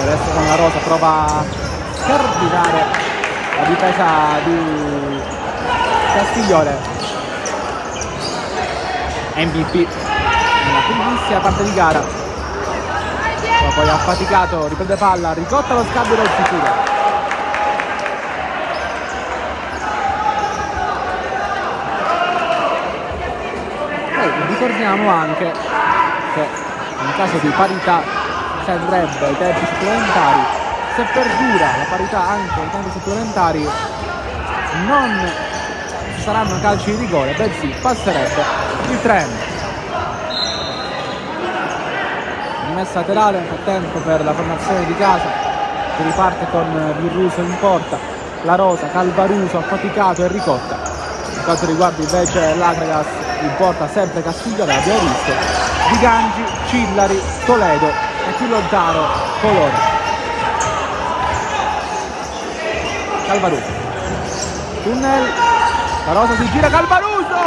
adesso con la rosa prova a scardinare la difesa di Castiglione. MVP nella primissima parte di gara, poi ha faticato, riprende palla, ricotta lo scambio del sicuro. Poi ricordiamo anche che in caso di parità servirebbe ai tempi supplementari. Se perdura la parità anche ai tempi supplementari non ci saranno calci di rigore, bensì passerebbe il 3M. Rimessa laterale nel frattempo per la formazione di casa, che riparte con Virruso in porta, La Rosa, Calvaruso affaticato e Ricotta. Per quanto riguarda invece l'Akragas, in porta sempre Castiglione, abbiamo visto, Di Gangi, Cillari, Toledo e più lontano Colore. Calvaruso. tunnel, la Rosa si gira, Calvaruso,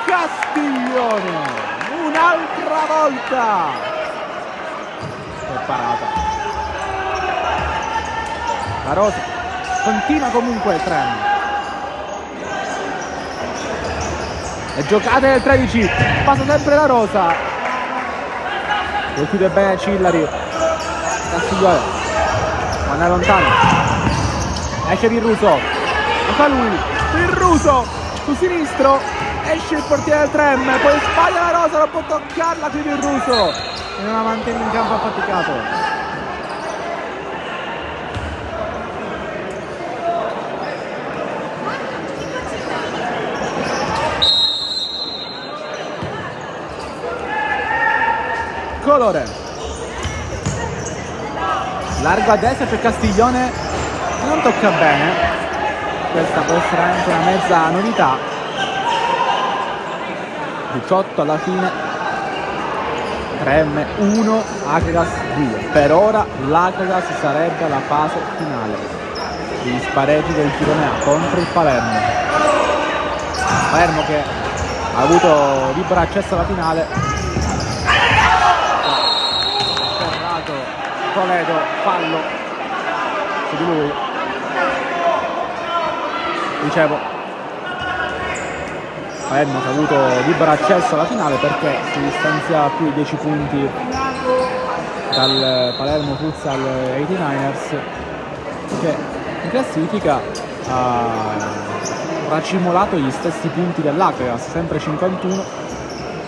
Castiglione, un'altra volta, che parata, la Rosa continua comunque il tren, e giocate del 13, passa sempre la Rosa, lo chiude bene Cillari, Castiglione, ma ne lontano, esce Virruso, lo fa lui, Virruso su sinistro, esce il portiere del Trem, poi sbaglia la Rosa, non può toccarla qui Virruso e non la mantiene in campo affaticato. Colore, largo a destra, c'è Castiglione, non tocca bene, questa può essere anche una mezza novità. 18 alla fine, Trem 1, Akragas 2. Per ora l'Akragas sarebbe alla fase finale, gli spareggi del girone A contro il Palermo. Palermo che ha avuto libero accesso alla finale. Toledo, fallo su di lui, dicevo, Palermo che ha avuto libero accesso alla finale perché si distanzia più di 10 punti dal Palermo Futsal 89ers, che in classifica ha racimolato gli stessi punti dell'Akragas, sempre 51.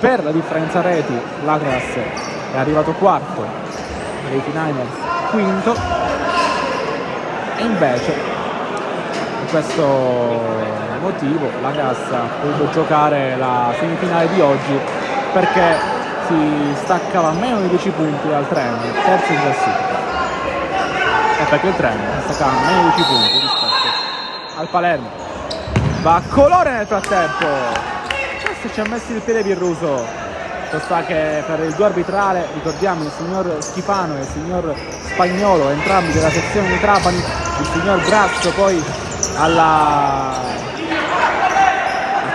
Per la differenza reti l'Akragas è arrivato quarto, 89ers quinto, e invece per questo motivo la Cassa ha potuto giocare la semifinale di oggi perché si staccava a meno di 10 punti dal Trem, terzo in classifica, e perché il Trem staccava a meno di 10 punti rispetto al Palermo. Va a Colore nel frattempo, questo ci ha messo il piede Virruso. Sta che per il gol arbitrale, ricordiamo, il signor Schifano e il signor Spagnolo, entrambi della sezione di Trapani, il signor Grasso poi al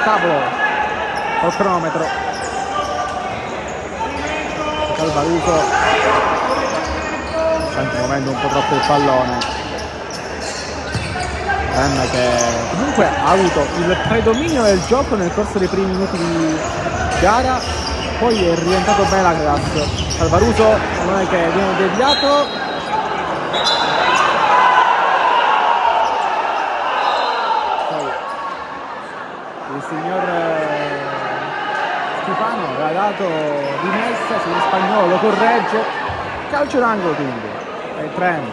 tavolo col cronometro. Calvaruso sta anche muovendo un po' troppo il pallone, che comunque ha avuto il predominio del gioco nel corso dei primi minuti di gara. Poi è rientrato bene la Crass. Calvaruso, non è che viene deviato. Poi il signor Schifano aveva dato rimessa sullo Spagnolo, lo corregge. Calcio d'angolo quindi. E il Trem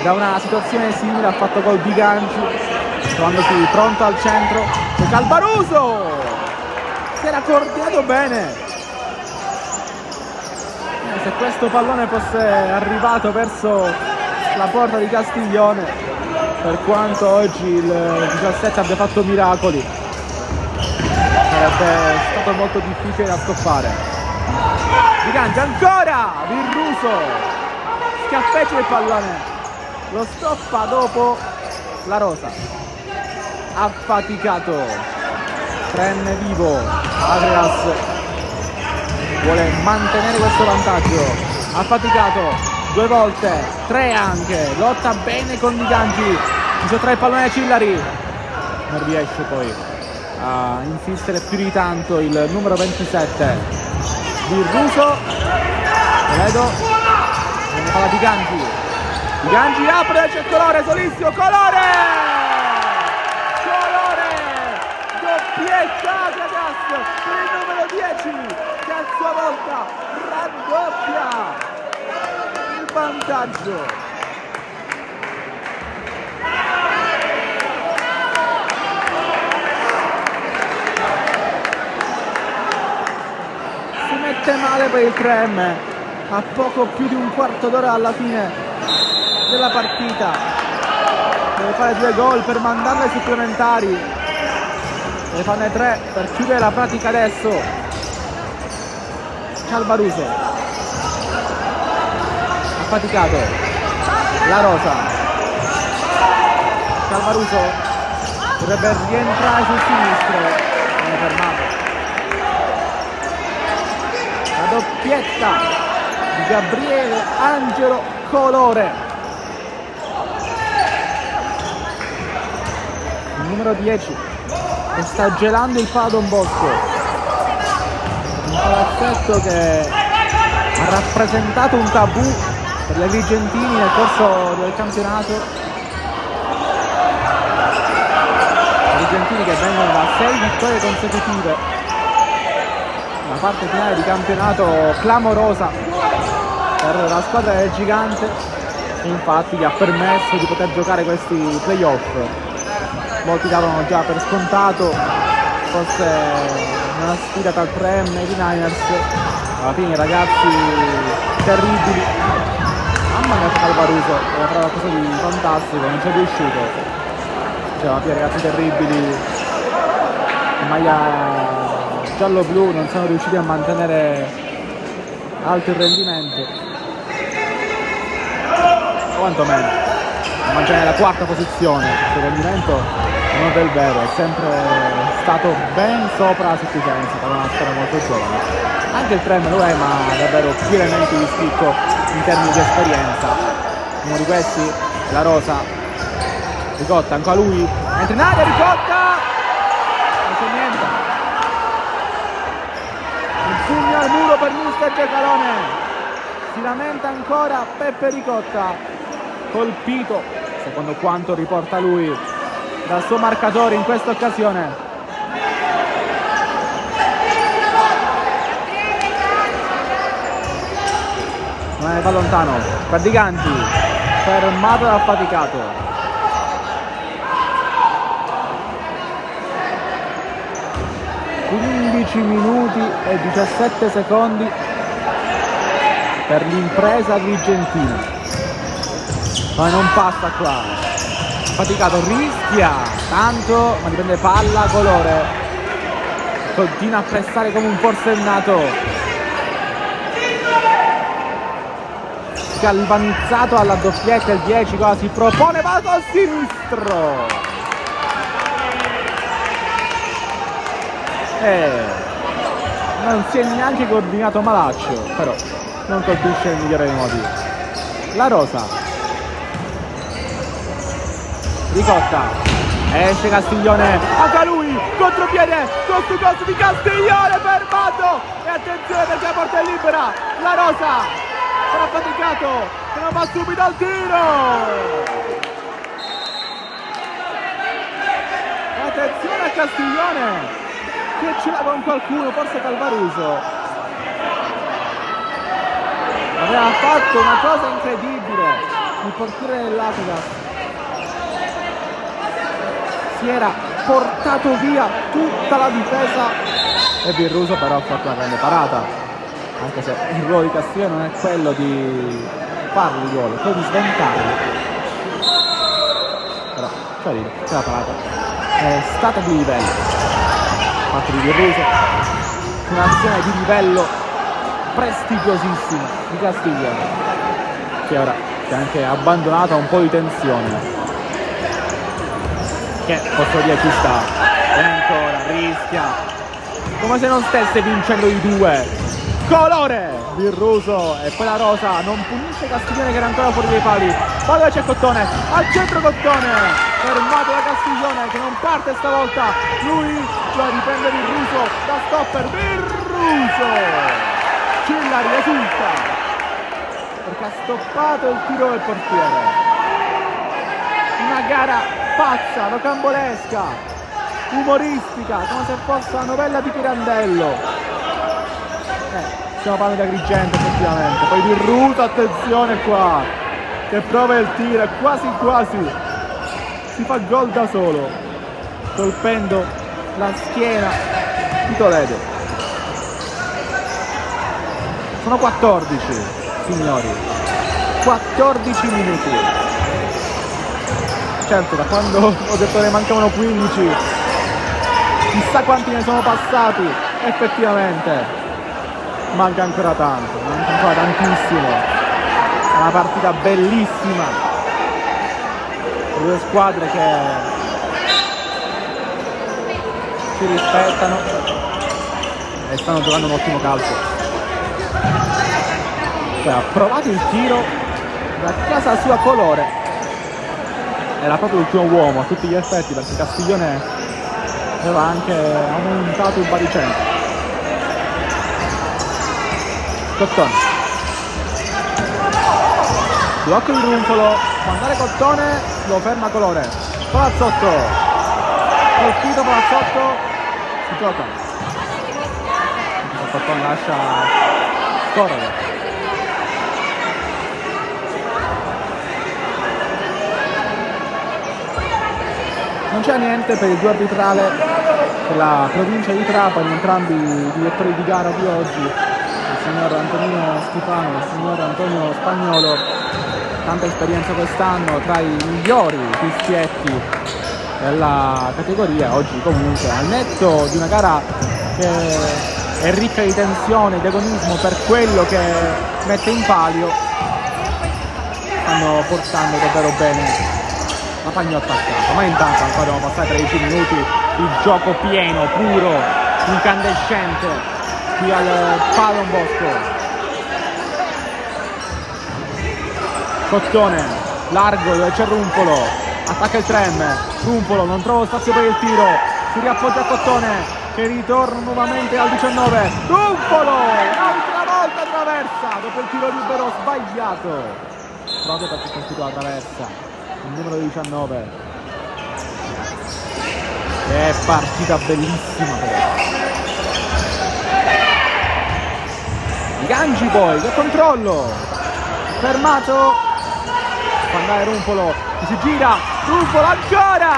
da una situazione simile ha fatto gol di Ganci, trovandosi pronto al centro. E Calvaruso! Si era coordinato bene, se questo pallone fosse arrivato verso la porta di Castiglione, per quanto oggi il 17 abbia fatto miracoli, sarebbe stato molto difficile da stoppare. Di Gangi ancora, Virruso scaffeggia il pallone, lo stoppa dopo la Rosa, affaticato. Trem vivo, Akragas vuole mantenere questo vantaggio, ha faticato 2 volte, 3 anche, lotta bene con Di Gangi, si sottrae il pallone a Cillari, non riesce poi a insistere più di tanto il numero 27 Virruso. Toledo ne fa la Di Gangi apre, c'è Colore, solissimo, Colore! Doppietta Akragas per il numero 10 che a sua volta raddoppia il vantaggio. Si mette male per il Trem a poco più di un quarto d'ora alla fine della partita, deve fare 2 gol per mandarle ai supplementari. Ne fanno 3 per chiudere la pratica adesso. Calvaruso affaticato, la Rosa Calvaruso dovrebbe rientrare sul sinistro, viene fermato. La doppietta di Gabriele Angelo Colore, il numero 10 che sta gelando il palo Don Bosco, un palazzetto che ha rappresentato un tabù per gli agrigentini nel corso del campionato. Argentini che vengono da 6 vittorie consecutive, una parte finale di campionato clamorosa per la squadra del Gigante, e infatti gli ha permesso di poter giocare questi playoff. Molti davano già per scontato fosse una sfida tra il Prem e i Niners, alla fine i ragazzi terribili. Mamma mia, Calvaruso aveva trovato qualcosa di fantastico, non ci è riuscito. Alla fine ragazzi terribili in maglia giallo-blu non sono riusciti a mantenere alto il rendimento, o quantomeno a mantenere la quarta posizione. Il rendimento non è del vero, è sempre stato ben sopra la sufficienza per una squadra molto giovane. Anche il Prem lo è, ma davvero più elementi di spicco in termini di esperienza. Uno di questi la Rosa. Ricotta, ancora lui, entra in aria, Ricotta, non c'è niente. Il pugno al muro per mister Giacalone, si lamenta ancora Peppe Ricotta, colpito, secondo quanto riporta lui, dal suo marcatore in questa occasione. Non va lontano, Perdiganti, fermato da affaticato. 15 minuti e 17 secondi per l'impresa agrigentina, ma non passa qua. Faticato, rischia tanto, ma dipende palla. Colore continua a pressare come un forsennato, galvanizzato alla doppietta. Il 10 cosa si propone, va col sinistro. Non si è neanche coordinato malaccio, però non colpisce nel migliore dei modi. La Rosa, Ricotta, esce Castiglione, anche lui, contropiede, costo di Castiglione, fermato, e attenzione perché la porta è libera. La Rosa, sarà faticato, se non va subito al tiro. Attenzione a Castiglione, che ce l'ha con qualcuno, forse Calvaruso. Aveva fatto una cosa incredibile, il portiere dell'Aquila si era portato via tutta la difesa e Birruso però ha fatto una grande parata, anche se il ruolo di Castiglione non è quello di farli gol, è quello di sventarli. Però c'è la parata, è stata di livello fatto di Birruso, un'azione di livello prestigiosissimo di Castiglione, che ora si è anche abbandonata un po' di tensione, che posso dire ci sta, e ancora rischia come se non stesse vincendo di 2. Colore, Birruso, e poi la Rosa non punisce Castiglione che era ancora fuori dai pali. Poi dove c'è Cottone, al centro Cottone, fermato da Castiglione che non parte stavolta, lui la riprende Birruso, da stopper Birruso, Cillari esulta perché ha stoppato il tiro del portiere. Una gara pazza, rocambolesca, umoristica, come se fosse una novella di Pirandello. Stiamo parlando di Agrigento effettivamente. Poi Birruso, attenzione qua, che prova il tiro, quasi quasi si fa gol da solo, colpendo la schiena di Toledo. Sono 14, signori, 14 minuti. Certo, da quando ho detto che ne mancavano 15, chissà quanti ne sono passati effettivamente. Manca ancora tanto, manca ancora tantissimo. È una partita bellissima. due squadre che si rispettano e stanno giocando un ottimo calcio. Ha provato il tiro da casa sua Colore, era proprio l'ultimo uomo a tutti gli effetti, perché Castiglione aveva anche aumentato il baricentro. Cottone, blocco di Rumpolo, può andare Cottone, lo ferma Colore. Palazzotto, colpito Palazzotto, si gioca. Cottone lascia scorrere. Non c'è niente per il duo arbitrale della provincia di Trapani, entrambi i direttori di gara di oggi, il signor Antonino Schifano e il signor Antonio Spagnolo, tanta esperienza quest'anno, tra i migliori fischietti della categoria. Oggi comunque, al netto di una gara che è ricca di tensione, di agonismo per quello che mette in palio, stanno portando davvero bene la Pagnotta a casa. Ma intanto ancora devono passare 13 minuti di gioco pieno, puro, incandescente qui al Pallon Bosco. Cottone largo dove c'è Rumpolo, attacca il tram, Rumpolo non trova spazio per il tiro, si riappoggia a Cottone che ritorna nuovamente al 19. Rumpolo un'altra volta traversa dopo il tiro libero sbagliato, proprio perché costituito la traversa il numero 19. È partita bellissima però. I Gangi poi, che controllo, fermato, può andare Rumpolo, che si gira, Rumpolo ancora,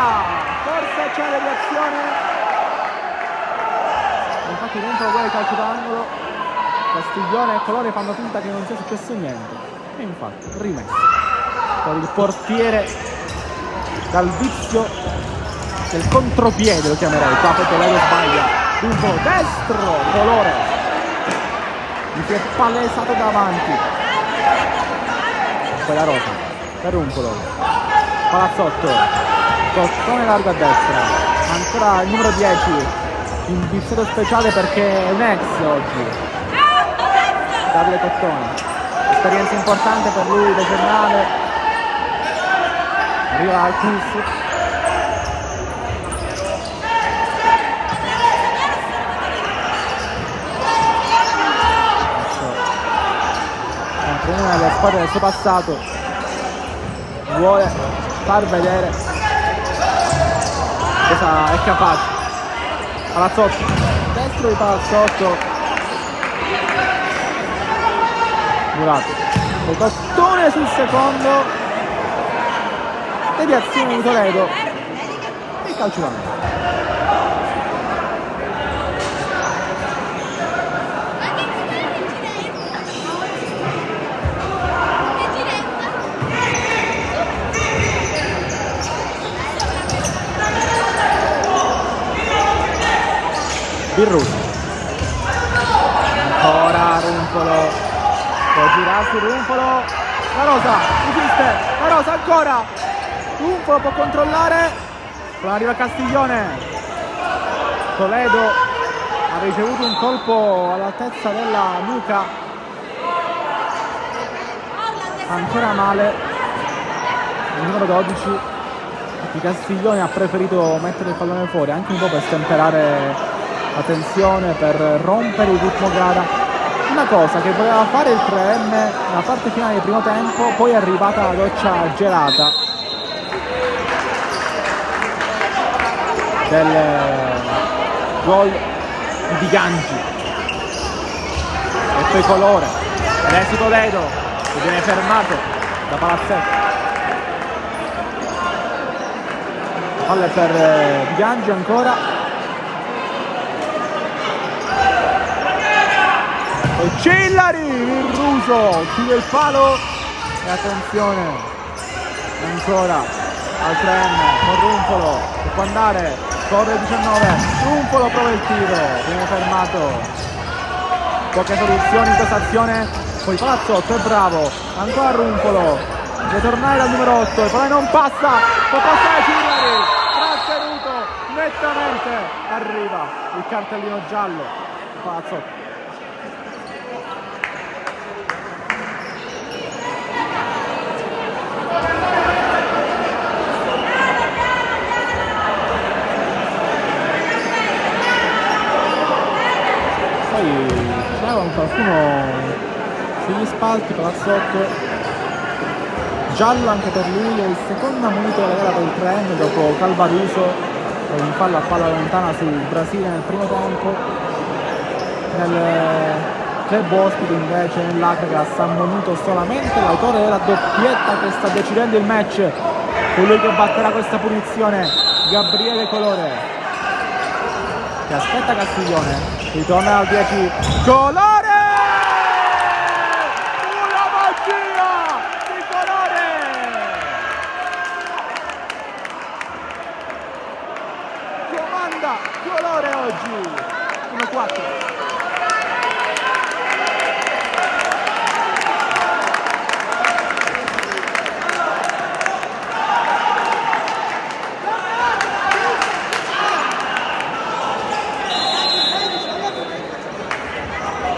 forse c'è la reazione, infatti Rumpolo vuole il calcio d'angolo, Castiglione e Colore fanno finta che non sia successo niente, e infatti rimesso per il portiere dal vizio del contropiede, lo chiamerei, qua perché lei lo sbaglia. Rumpolo destro, Colore mi si è palesato davanti, poi la Rosa per Rumpolo, Palazzotto, Cottone largo a destra, ancora il numero 10 in viziato speciale perché è un ex oggi, Davide Cottone, esperienza importante per lui, decennale. Arriva Altus, mentre una delle squadre del suo passato vuole far vedere cosa è capace. Palazzotto, destro di Palazzotto, Murato, poi Cottone sul secondo, deviazione di Toledo e calcio d'angolo. Birruti, ancora Rumpolo, può girarsi Rumpolo, la Rosa resiste, la Rosa ancora, Rumpolo può controllare, poi arriva Castiglione, Toledo ha ricevuto un colpo all'altezza della nuca, ancora male il numero 12 di Castiglione, ha preferito mettere il pallone fuori anche un po' per stemperare la tensione, per rompere il ritmo gara, una cosa che voleva fare il 3M nella parte finale del primo tempo, poi è arrivata la doccia gelata del gol di Gangi e poi Colore, adesso Toledo che viene fermato da Palazzetto, palla per Gangi ancora, poi Cillari, il Ruso chiude il palo e attenzione ancora al 3M con Rumpolo che può andare, corre il 19, Rumpolo prova il tiro, viene fermato, poche soluzioni in questa azione, poi Palazzotto è bravo, ancora Rumpolo, deve tornare dal numero 8, il pallone non passa, può passare Cillari, trattenuto nettamente, arriva il cartellino giallo, Palazzotto. Poi c'era qualcuno sugli spalti, Palazzotto, giallo anche per lui, è il secondo minuto della gara del Trem dopo Calvaruso, in fallo a palla lontana sul Brasile nel primo tempo. Nel club ospite invece nell'Acregas ha ammonito solamente l'autore della doppietta che sta decidendo il match, colui che batterà questa punizione, Gabriele Colore, che aspetta Castiglione, ritorna al 10, Colore! Una magia di Colore! Comanda Colore oggi, 1-4.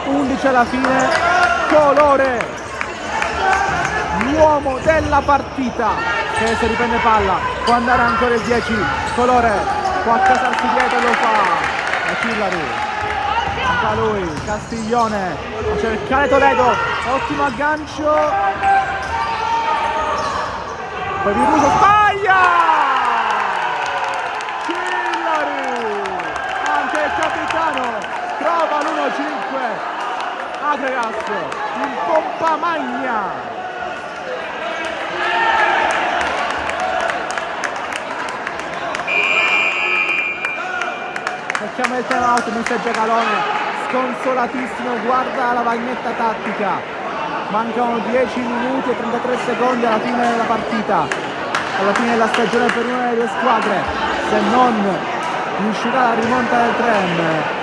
11 alla fine, Colore, l'uomo della partita, che se riprende palla, può andare ancora il 10, Colore, può accasarsi dietro e lo fa, Cillari, fa lui, Castiglione, a cercare Toledo, ottimo aggancio, poi Viruso sbaglia, Cillari, anche il capitano trova l'1-5, Acregas in pompa magna. Facciamo il time out, mister Giacalone, sconsolatissimo, guarda la lavagnetta tattica, mancano 10 minuti e 33 secondi alla fine della partita, alla fine della stagione per una delle due squadre, se non riuscirà la rimonta del Trem.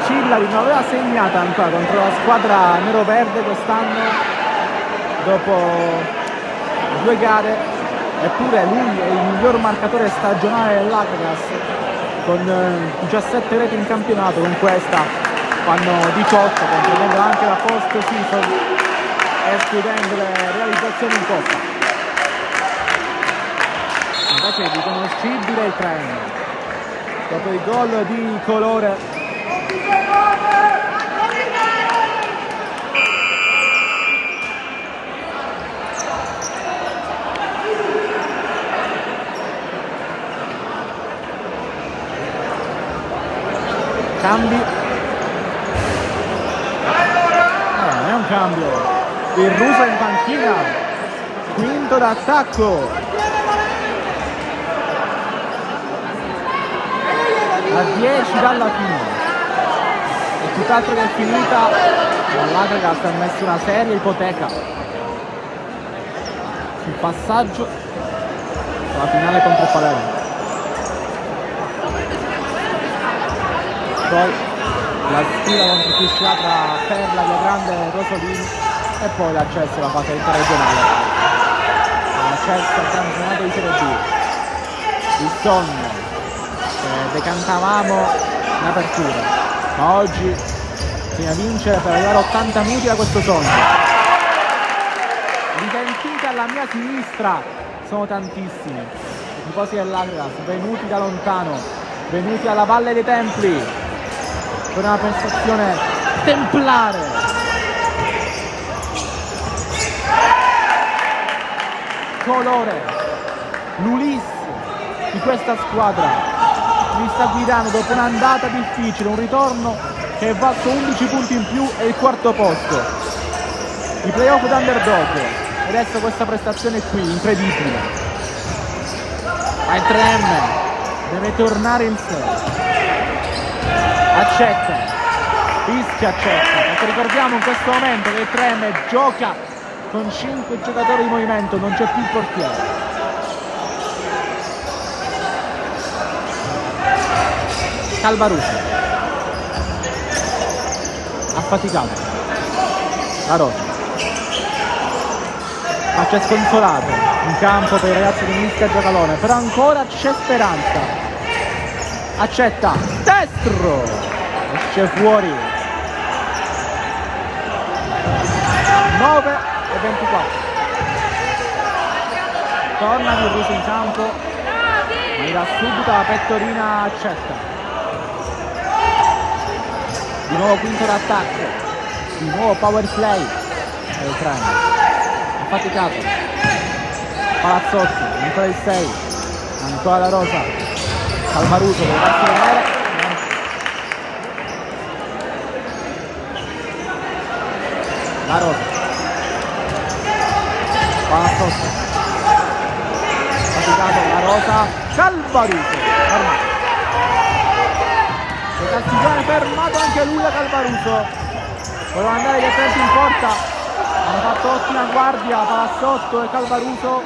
Cillari non aveva segnata ancora contro la squadra nero-verde quest'anno dopo 2 gare, eppure lui è il miglior marcatore stagionale dell'Acregas con 17 reti in campionato, con questa fanno 18, comprendendo anche la post season, escludendo le realizzazioni in coppa. Invece è riconoscibile il Trem dopo il gol di Colore. Cambi, non è un cambio, il Russo in panchina, quinto d'attacco, a 10 dalla fine, e tutt'altro che è finita, l'Acregas ha messo una seria ipoteca sul passaggio alla finale contro Palermo. Poi la sfida contro chi uscirà tra Perla, Villagrande e Rosolini, e poi l'accesso alla fase interregionale, l'accesso al campionato di Serie B, il sogno che decantavamo in apertura, ma oggi bisogna vincere per arrivare a 80 minuti da questo sogno. Li sentite alla mia sinistra, sono tantissimi i tifosi dell'Acregas venuti da lontano, venuti alla Valle dei Templi per una prestazione templare. Colore, l'Ulisse di questa squadra, li sta guidando dopo un'andata difficile, un ritorno che è valso 11 punti in più e il quarto posto, i playoff d'underdog, e adesso questa prestazione qui, incredibile. Ma il Trem deve tornare in sé. Accetta, Ischia accetta, perché ricordiamo in questo momento che il Trem gioca con 5 giocatori di movimento, non c'è più il portiere. Calvaruso, affaticato, la Rosa, ma c'è sconsolato in campo per i ragazzi di Mischia Giacalone, però ancora c'è speranza. Accetta, destro, esce fuori. 9:24. Torna Virruso in campo, ma gli dà subito la pettorina. Accetta. Di nuovo quinto d'attacco, di nuovo power play del Treno. Affaticato. Palazzotti, ancora il 6, ancora la Rosa. Calvaruso deve farsi vedere. La Rosa. Palazzotti. Affaticato, la Rosa. Calvaruso. Fermato. Castiglione fermato anche lui da Calvaruso. Voleva andare direttamente in porta, hanno fatto ottima guardia Palazzotto e Calvaruso.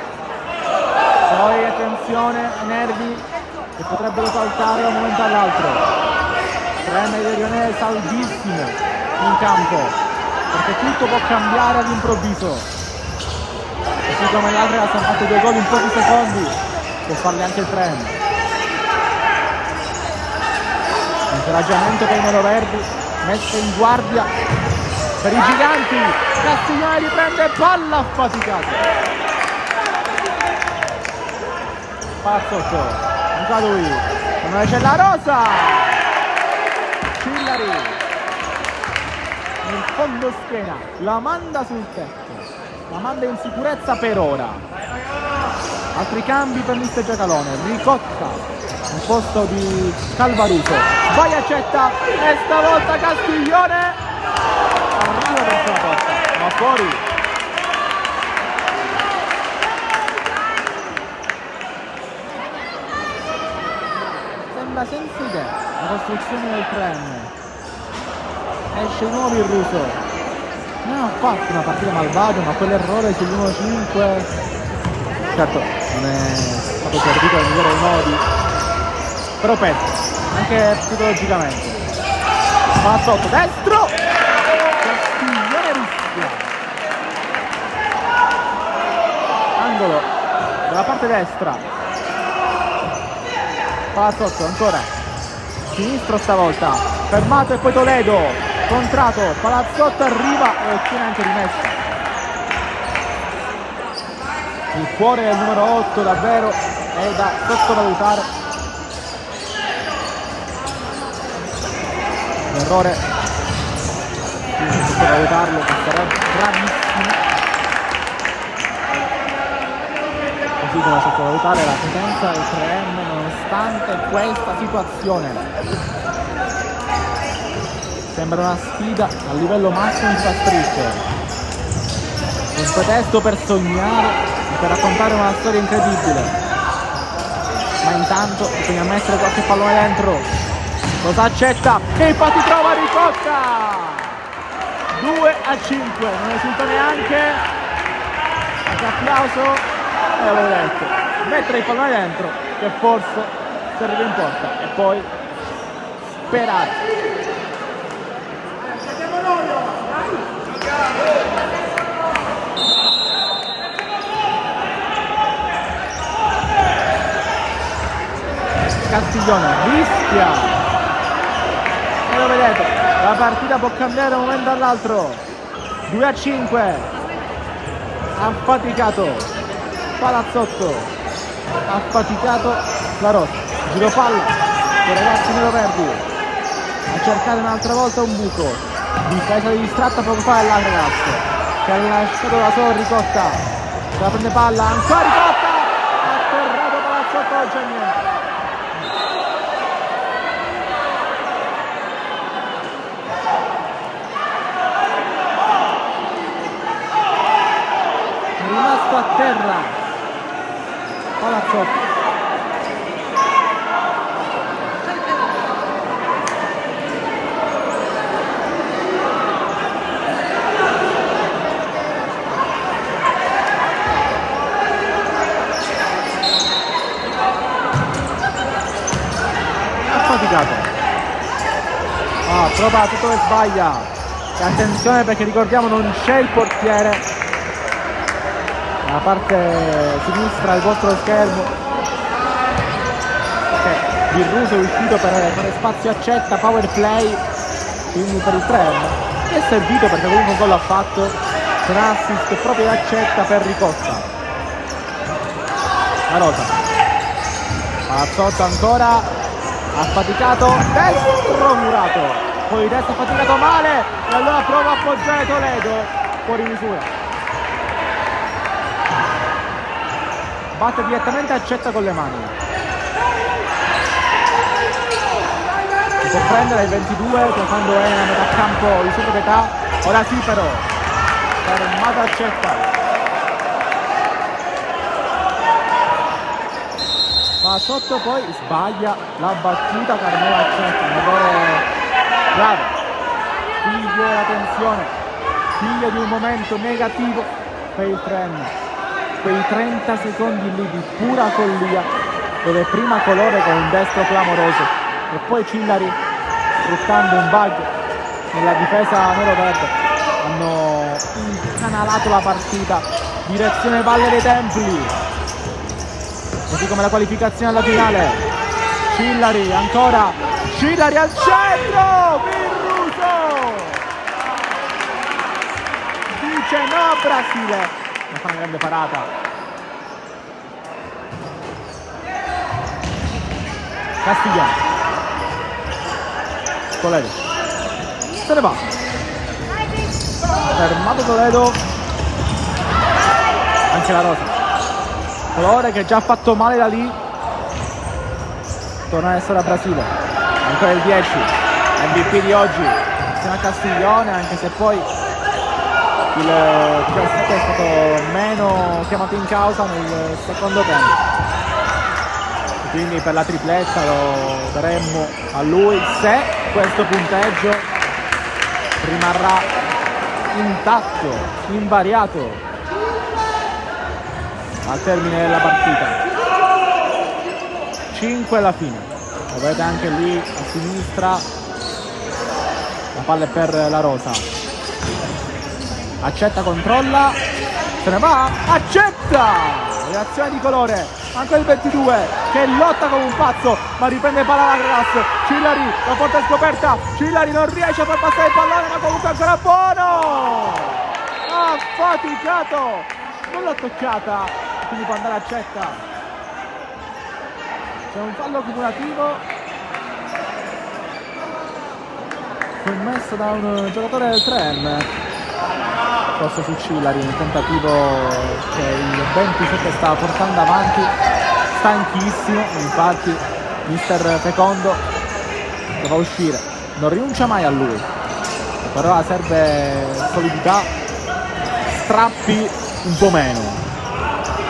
Poi attenzione, nervi che potrebbero saltare da un momento all'altro. Treme di Rionè saldissimo in campo, perché tutto può cambiare all'improvviso. Così come gli altri hanno fatto 2 gol in pochi secondi, può farli anche il Treno. Incoraggiamento per i neroverdi, messa in guardia per i giganti. Castiglione riprende palla, affaticato. Palazzotto, ancora lui, come c'è la Rosa. Cillari nel fondo schiena, la manda sul tetto, la manda in sicurezza per ora. Altri cambi per Mister Giacalone. Ricotta al posto di Calvaruso, vai, accetta e stavolta Castiglione arriva verso la porta, ma fuori. Sembra senza idea la costruzione del Treno. Esce di nuovo Virruso, non ha fatto una partita malvagia, ma quell'errore sull'1-5 certo non è stato servito nel migliore dei modi, però pesa anche psicologicamente. Palazzotto, destro, Castiglione rischia, angolo dalla parte destra. Palazzotto ancora sinistro stavolta, fermato e poi Toledo contrato. Palazzotto arriva e tiene anche rimessa. Il cuore del numero 8 davvero è da sottovalutare. L'errore di sottovalutarlo, che sarebbe bravissimo, così come sottovalutare la potenza del 3M nonostante questa situazione. Sembra una sfida a livello massimo di strisce, un pretesto per sognare e per raccontare una storia incredibile, ma intanto bisogna mettere qualche pallone dentro. Cosa accetta? E infatti trova Ricotta! 2-5, non esulta neanche. Anche applauso. E avevo detto, mettere il pallone dentro, che forse si arriva in porta, e poi sperare. Castiglione rischia. E lo vedete, la partita può cambiare da un momento all'altro. 2-5. Affaticato Palazzotto, affaticato la Rosa. Giro palla i ragazzi neroverdi a cercare un'altra volta un buco. Difesa distratta poco fa il ragazzo che ha lasciato da solo Ricotta. Se la prende palla, ancora Ricotta, atterrato Palazzotto, non c'è niente. Rimasto a terra Palazzotto. Affaticato. Prova tutto e sbaglia. E attenzione perché ricordiamo non c'è il portiere. nella parte sinistra del vostro schermo, Virruso è uscito per fare spazio a Accetta, power play quindi per il 3M, è servito perché comunque un gol ha fatto, un assist proprio da Accetta per Ricotta. La Rosa, Palazzotto ancora, affaticato, destro Murato, poi destro affaticato male e allora prova a appoggiare Toledo, fuori misura, batte direttamente Accetta con le mani, si può prendere il 22 quando è a metà campo di sua proprietà. Ora sì però, fermato Accetta, va sotto, poi sbaglia la battuta Carmelo Accetta, un errore grave, figlio della tensione, figlio di un momento negativo per il Tren, quei 30 secondi lì di pura follia dove prima Colore con un destro clamoroso e poi Cillari sfruttando un bug nella difesa nero-verde hanno incanalato la partita direzione Valle dei Templi, così come la qualificazione alla finale. Cillari ancora, Cillari al centro, Virruso dice no Brasile, ma fa una grande parata. Castigliano, Toledo, se ne va, fermato Toledo, anche la Rosa, Colore che già ha fatto male da lì, torna ad essere a Brasile, ancora il 10, MVP di oggi insieme a Castiglione, anche se poi il PSG è stato meno chiamato in causa nel secondo tempo, quindi per la tripletta lo daremmo a lui se questo punteggio rimarrà intatto, invariato al termine della partita. 5 alla fine, lo vedete anche lì a sinistra, la palla è per la Rosa, Accetta, controlla, se ne va, Accetta, reazione di Colore, ancora il 22 che lotta come un pazzo ma riprende palla la Grass, Cillari, la porta scoperta, Cillari non riesce a far passare il pallone ma comunque ancora buono, ha faticato, non l'ha toccata, quindi può andare Accetta. C'è un fallo cumulativo commesso da un giocatore del 3M, forse su Cillari, un tentativo che il 27 stava portando avanti, stanchissimo, infatti mister Fecondo che va a uscire, non rinuncia mai a lui, però serve solidità, strappi un po' meno,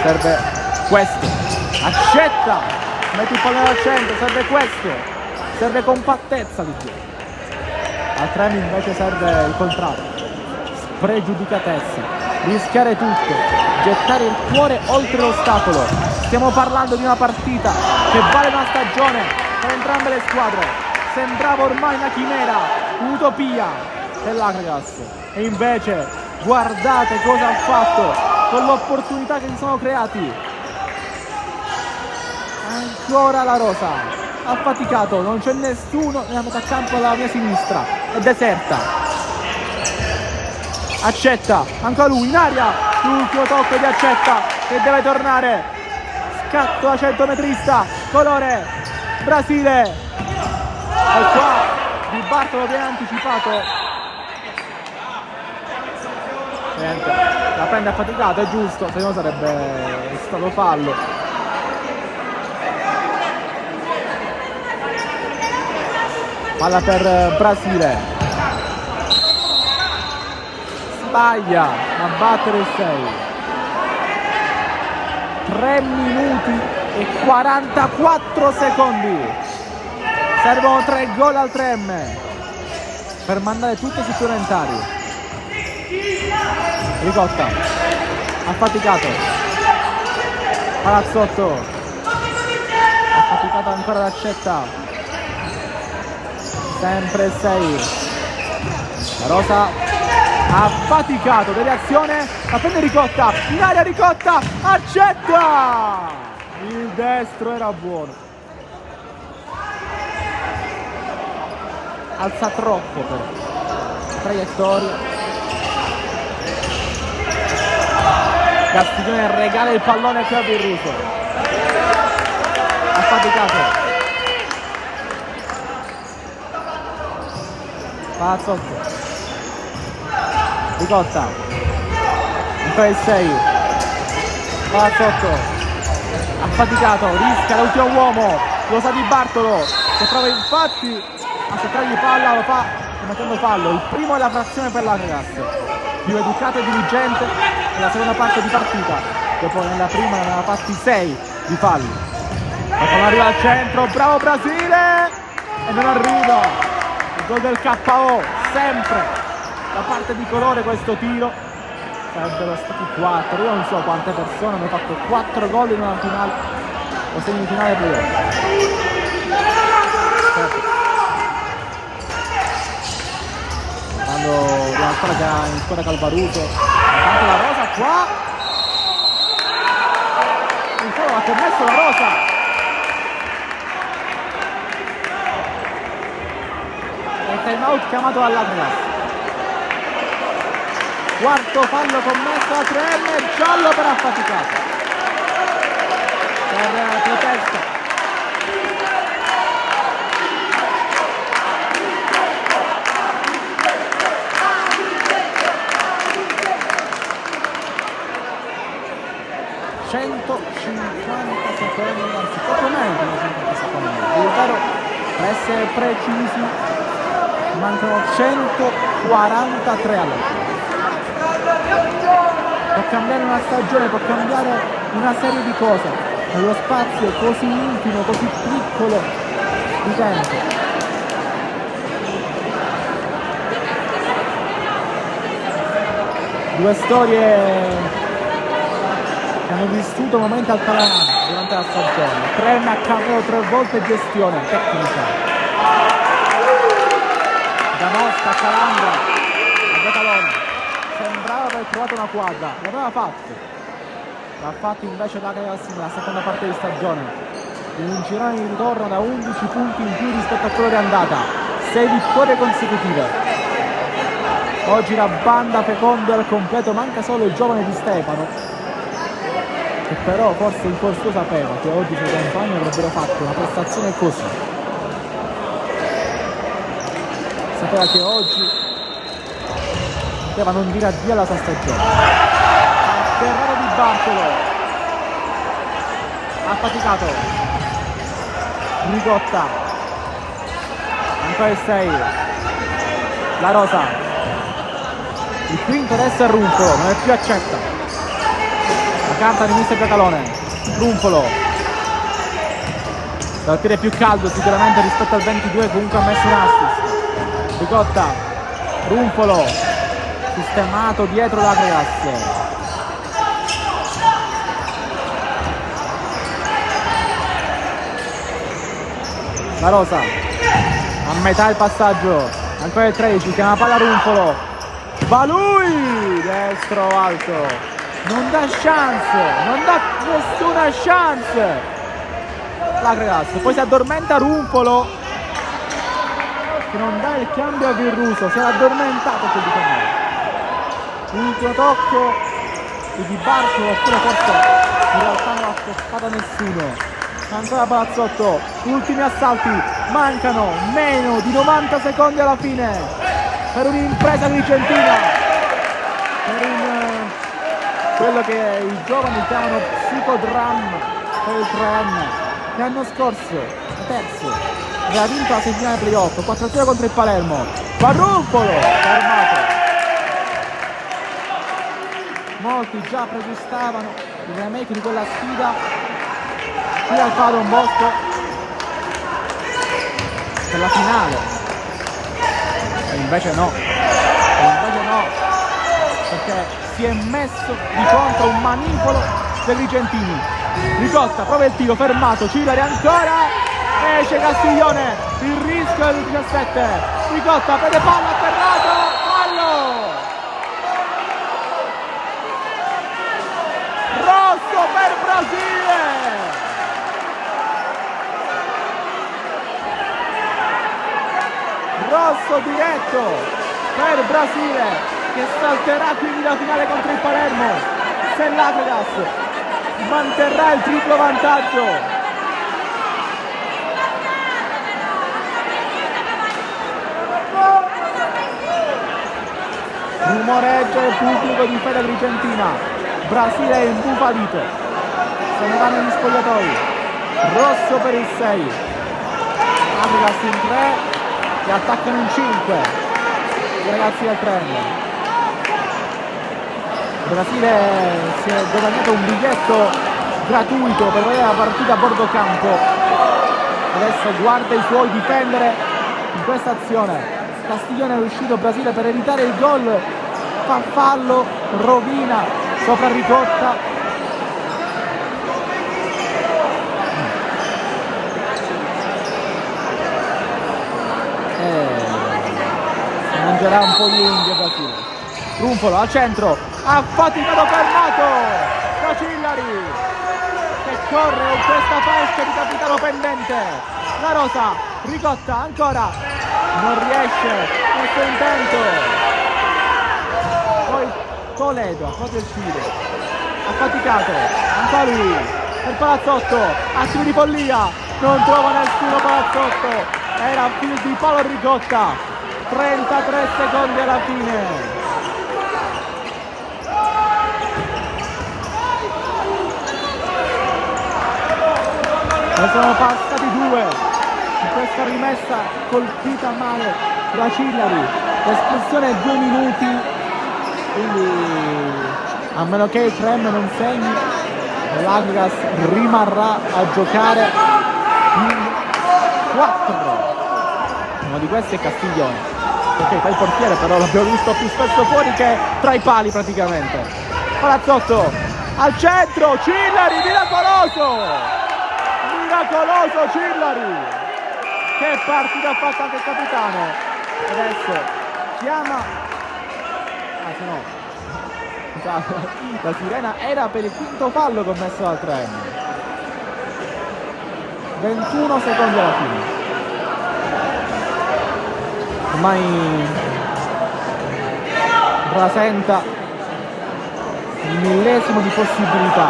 serve questo, Accetta, metti il pallone al centro, serve questo, serve compattezza di più, al 3 invece serve il contrario, spregiudicatezza, rischiare tutto, gettare il cuore oltre l'ostacolo. Stiamo parlando di una partita che vale una stagione per entrambe le squadre, sembrava ormai una chimera, un'utopia dell'Agrias e invece guardate cosa ha fatto con l'opportunità che si sono creati. Ancora la Rosa, ha faticato, non c'è nessuno nella metà campo dalla mia sinistra, è deserta. Accetta, ancora lui in aria, l'ultimo tocco di Accetta che deve tornare, scatto da 100 metrista, Colore, Brasile, e qua Di Bartolo viene anticipato, niente, la prende affaticato, è giusto, se no sarebbe stato fallo. Palla per Brasile, sbaglia a battere il 6, 3 minuti e 44 secondi, servono 3 gol al 3M per mandare tutto supplementari. Ricotta, affaticato, Palazzotto, affaticato ancora da Accetta, sempre 6, la Rosa Affaticato, deviazione, la prende Ricotta, in aria Ricotta, accetta! Il destro era buono. Alza troppo però. Traiettoria. Castiglione regala il pallone qui a Virruso. Affaticato. Palazzotto. Ricotta. Ancora il 6. Palazzotto. Affaticato. Rischia l'ultimo uomo. Lo sa Di Bartolo. Che prova infatti a sottrargli palla. Lo fa mettendo fallo. Il primo è la frazione per l'Agrias. Più educato e diligente nella seconda parte di partita. Dopo nella prima ne aveva fatti 6 di falli. E poi arriva al centro. Bravo Brasile. E non arriva. Il gol del KO. Sempre da parte di colore questo tiro. Sarebbero stati 4. Io non so quante persone hanno fatto 4 gol in una finale o semifinale playoff. Quando una squadra che ha in squadra Calvaruso, intanto la Rosa qua. Il fallo ha permesso la Rosa. E time out chiamato dall'Atlas. Quarto fallo commesso da 3M, giallo per Affaticato. Per protesta. Secondi, anzi poco meno di 50 secondi. Davvero, per essere precisi, mancano 143 alla fine. Può cambiare una stagione, può cambiare una serie di cose, nello spazio così intimo, così piccolo di tempo. Due storie che hanno vissuto momenti altalenanti durante la stagione. 3M ha cambiato 3 volte gestione tecnica. Da Mosca a Calandra a Catalone. Sembrava aver trovato una quadra, l'aveva fatto. L'ha fatto invece l'Agrias nella seconda parte di stagione. In un girone di ritorno da 11 punti in più rispetto a quello di andata. 6 vittorie consecutive. Oggi la banda feconda al completo, manca solo il giovane Di Stefano, che però forse in cuor suo sapeva che oggi i suoi compagni avrebbero fatto una prestazione così. Sapeva che oggi poteva non dire addio alla sua stagione. Ferraro Di Bartolo. Affaticato. Ricotta. Ancora il 6. La Rosa. Il quinto adesso è Rumpolo, non è più accetta. La carta di mister Catalone. Rumpolo. Dal tiro più caldo sicuramente rispetto al 22, comunque ha messo un assist. Ricotta. Rumpolo. Sistemato dietro l'Agrias. La Rosa. A metà il passaggio. Ancora il 13. Chiama palla Rumpolo. Va lui. Destro alto. Non dà chance, non dà nessuna chance l'Agrias. Poi si addormenta Rumpolo, che non dà il cambio a Virruso, si è addormentato quel di me. L'ultimo tocco di Bartolo, oppure forse in realtà non ha toccato nessuno. Ancora Palazzotto, ultimi assalti, mancano meno di 90 secondi alla fine per un'impresa grigentina, per quello che i giovani chiamano psicodram per il 3M. L'anno scorso, terzo, aveva vinto la semifinale playoff, 4-0 contro il Palermo. Barrumpolo, fermato. Molti già pregiustavano il remake di quella sfida qui al Palo Don Bosco per la finale. E invece no, perché si è messo di fronte a un manipolo degli Gentini. Ricotta, prova il tiro, fermato, Cilari ancora, esce Castiglione, il rischio del 17, Ricotta, prende palla, afferrato, fallo! rosso per Brasile! Rosso diretto per Brasile, che salterà quindi la finale contro il Palermo se l'Agridas manterrà il triplo vantaggio. Rumoreggia il pubblico di Fede Agrigentina. Brasile è imbufalito, se ne vanno gli spogliatoi. Rosso per il 6, Agridas in 3 e attaccano in 5 i ragazzi del Trem. Brasile si è guadagnato un biglietto gratuito per vedere la partita a bordo campo. Adesso guarda i suoi difendere in questa azione. Castiglione è riuscito, Brasile, per evitare il gol, fa fallo, rovina sopra Ricotta. Mangerà un po' di unghie Brasile. Trunfolo al centro, affaticato, fermato da Cillari, che corre con questa fascia di capitano pendente. La Rosa, Ricotta ancora, non riesce questo intento. Poi Toledo, proprio il tiro, affaticato, ancora lui, per Palazzotto, attimi di follia, non trova nessuno Palazzotto, era a filo di palo Ricotta. 33 secondi alla fine. Ne sono passati 2 in questa rimessa colpita male da Cillari. L'espulsione è 2 minuti, quindi a meno che il Trem non segni, l'Agridas rimarrà a giocare in 4. Uno di questi è Castiglione, perché fa il portiere, però l'abbiamo visto più spesso fuori che tra i pali praticamente. Palazzotto al centro, Cillari, miracoloso Cillari, che partita ha fatto anche il capitano. Adesso chiama, se no la sirena era per il quinto fallo commesso dal Trem. 21 secondi alla fine. Ormai rasenta il millesimo di possibilità.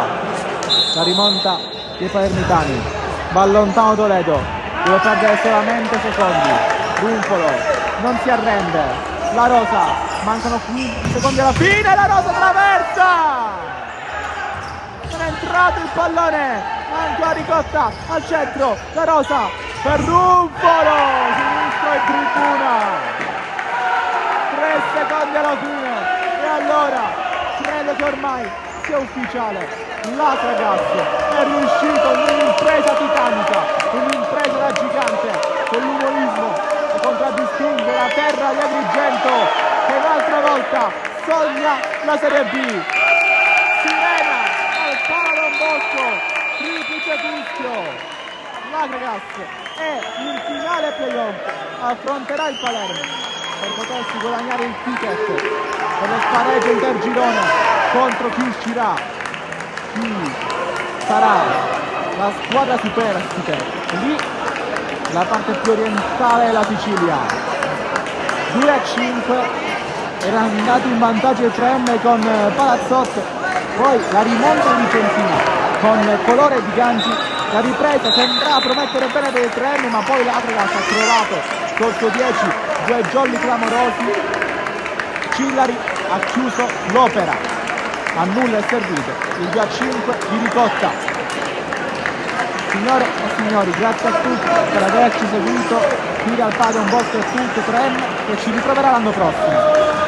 La rimonta dei palermitani. Va lontano Toledo, deve perdere solamente secondi. Rumpolo non si arrende. La Rosa, mancano 15 secondi alla fine. La Rosa traversa, non è entrato il pallone. Ancora Ricotta al centro. La Rosa per Rumpolo, sinistro in tribuna. 3 secondi alla fine. E allora credo che ormai sia ufficiale. L'Agridas è riuscito in un'impresa titanica, un'impresa da gigante, con l'umorismo che contraddistingue la terra di Agrigento, che un'altra volta sogna la Serie B. Sirena al Pala Don Bosco, triplice fischio. L'Agridas è in finale playoff, affronterà il Palermo per potersi guadagnare il ticket per lo spareggio intergirone contro chi uscirà. Chi sarà la squadra superstite? Lì la parte più orientale della Sicilia. 2-5 era andato in vantaggio il Trem con Palazzotto, poi la rimonta di Centina con Colore di Gangi. La ripresa sembrava promettere bene per il Trem, ma poi l'Agridas ha trovato col suo 10 2 jolly clamorosi. Cillari ha chiuso l'opera, a nulla è servito il 2-5 di Ricotta. Signore e signori, grazie a tutti per averci seguito. Qui dal Pala Don Bosco è tutto. Trem che ci ritroverà l'anno prossimo,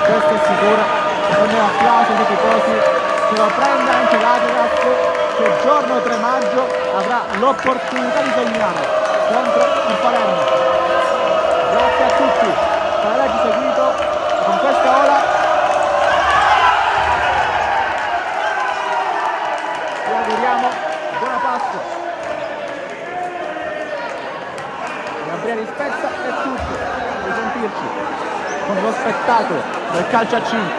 questo è sicuro. Con un applauso dei tifosi, se lo prende anche l'Agridas, che il giorno 3 maggio avrà l'opportunità di sognare contro il Palermo. Grazie a tutti per averci seguito. Con questa ora vi auguriamo buona Pasqua. Gabriele Spezza è tutto. Risentirci con lo spettacolo del calcio a 5.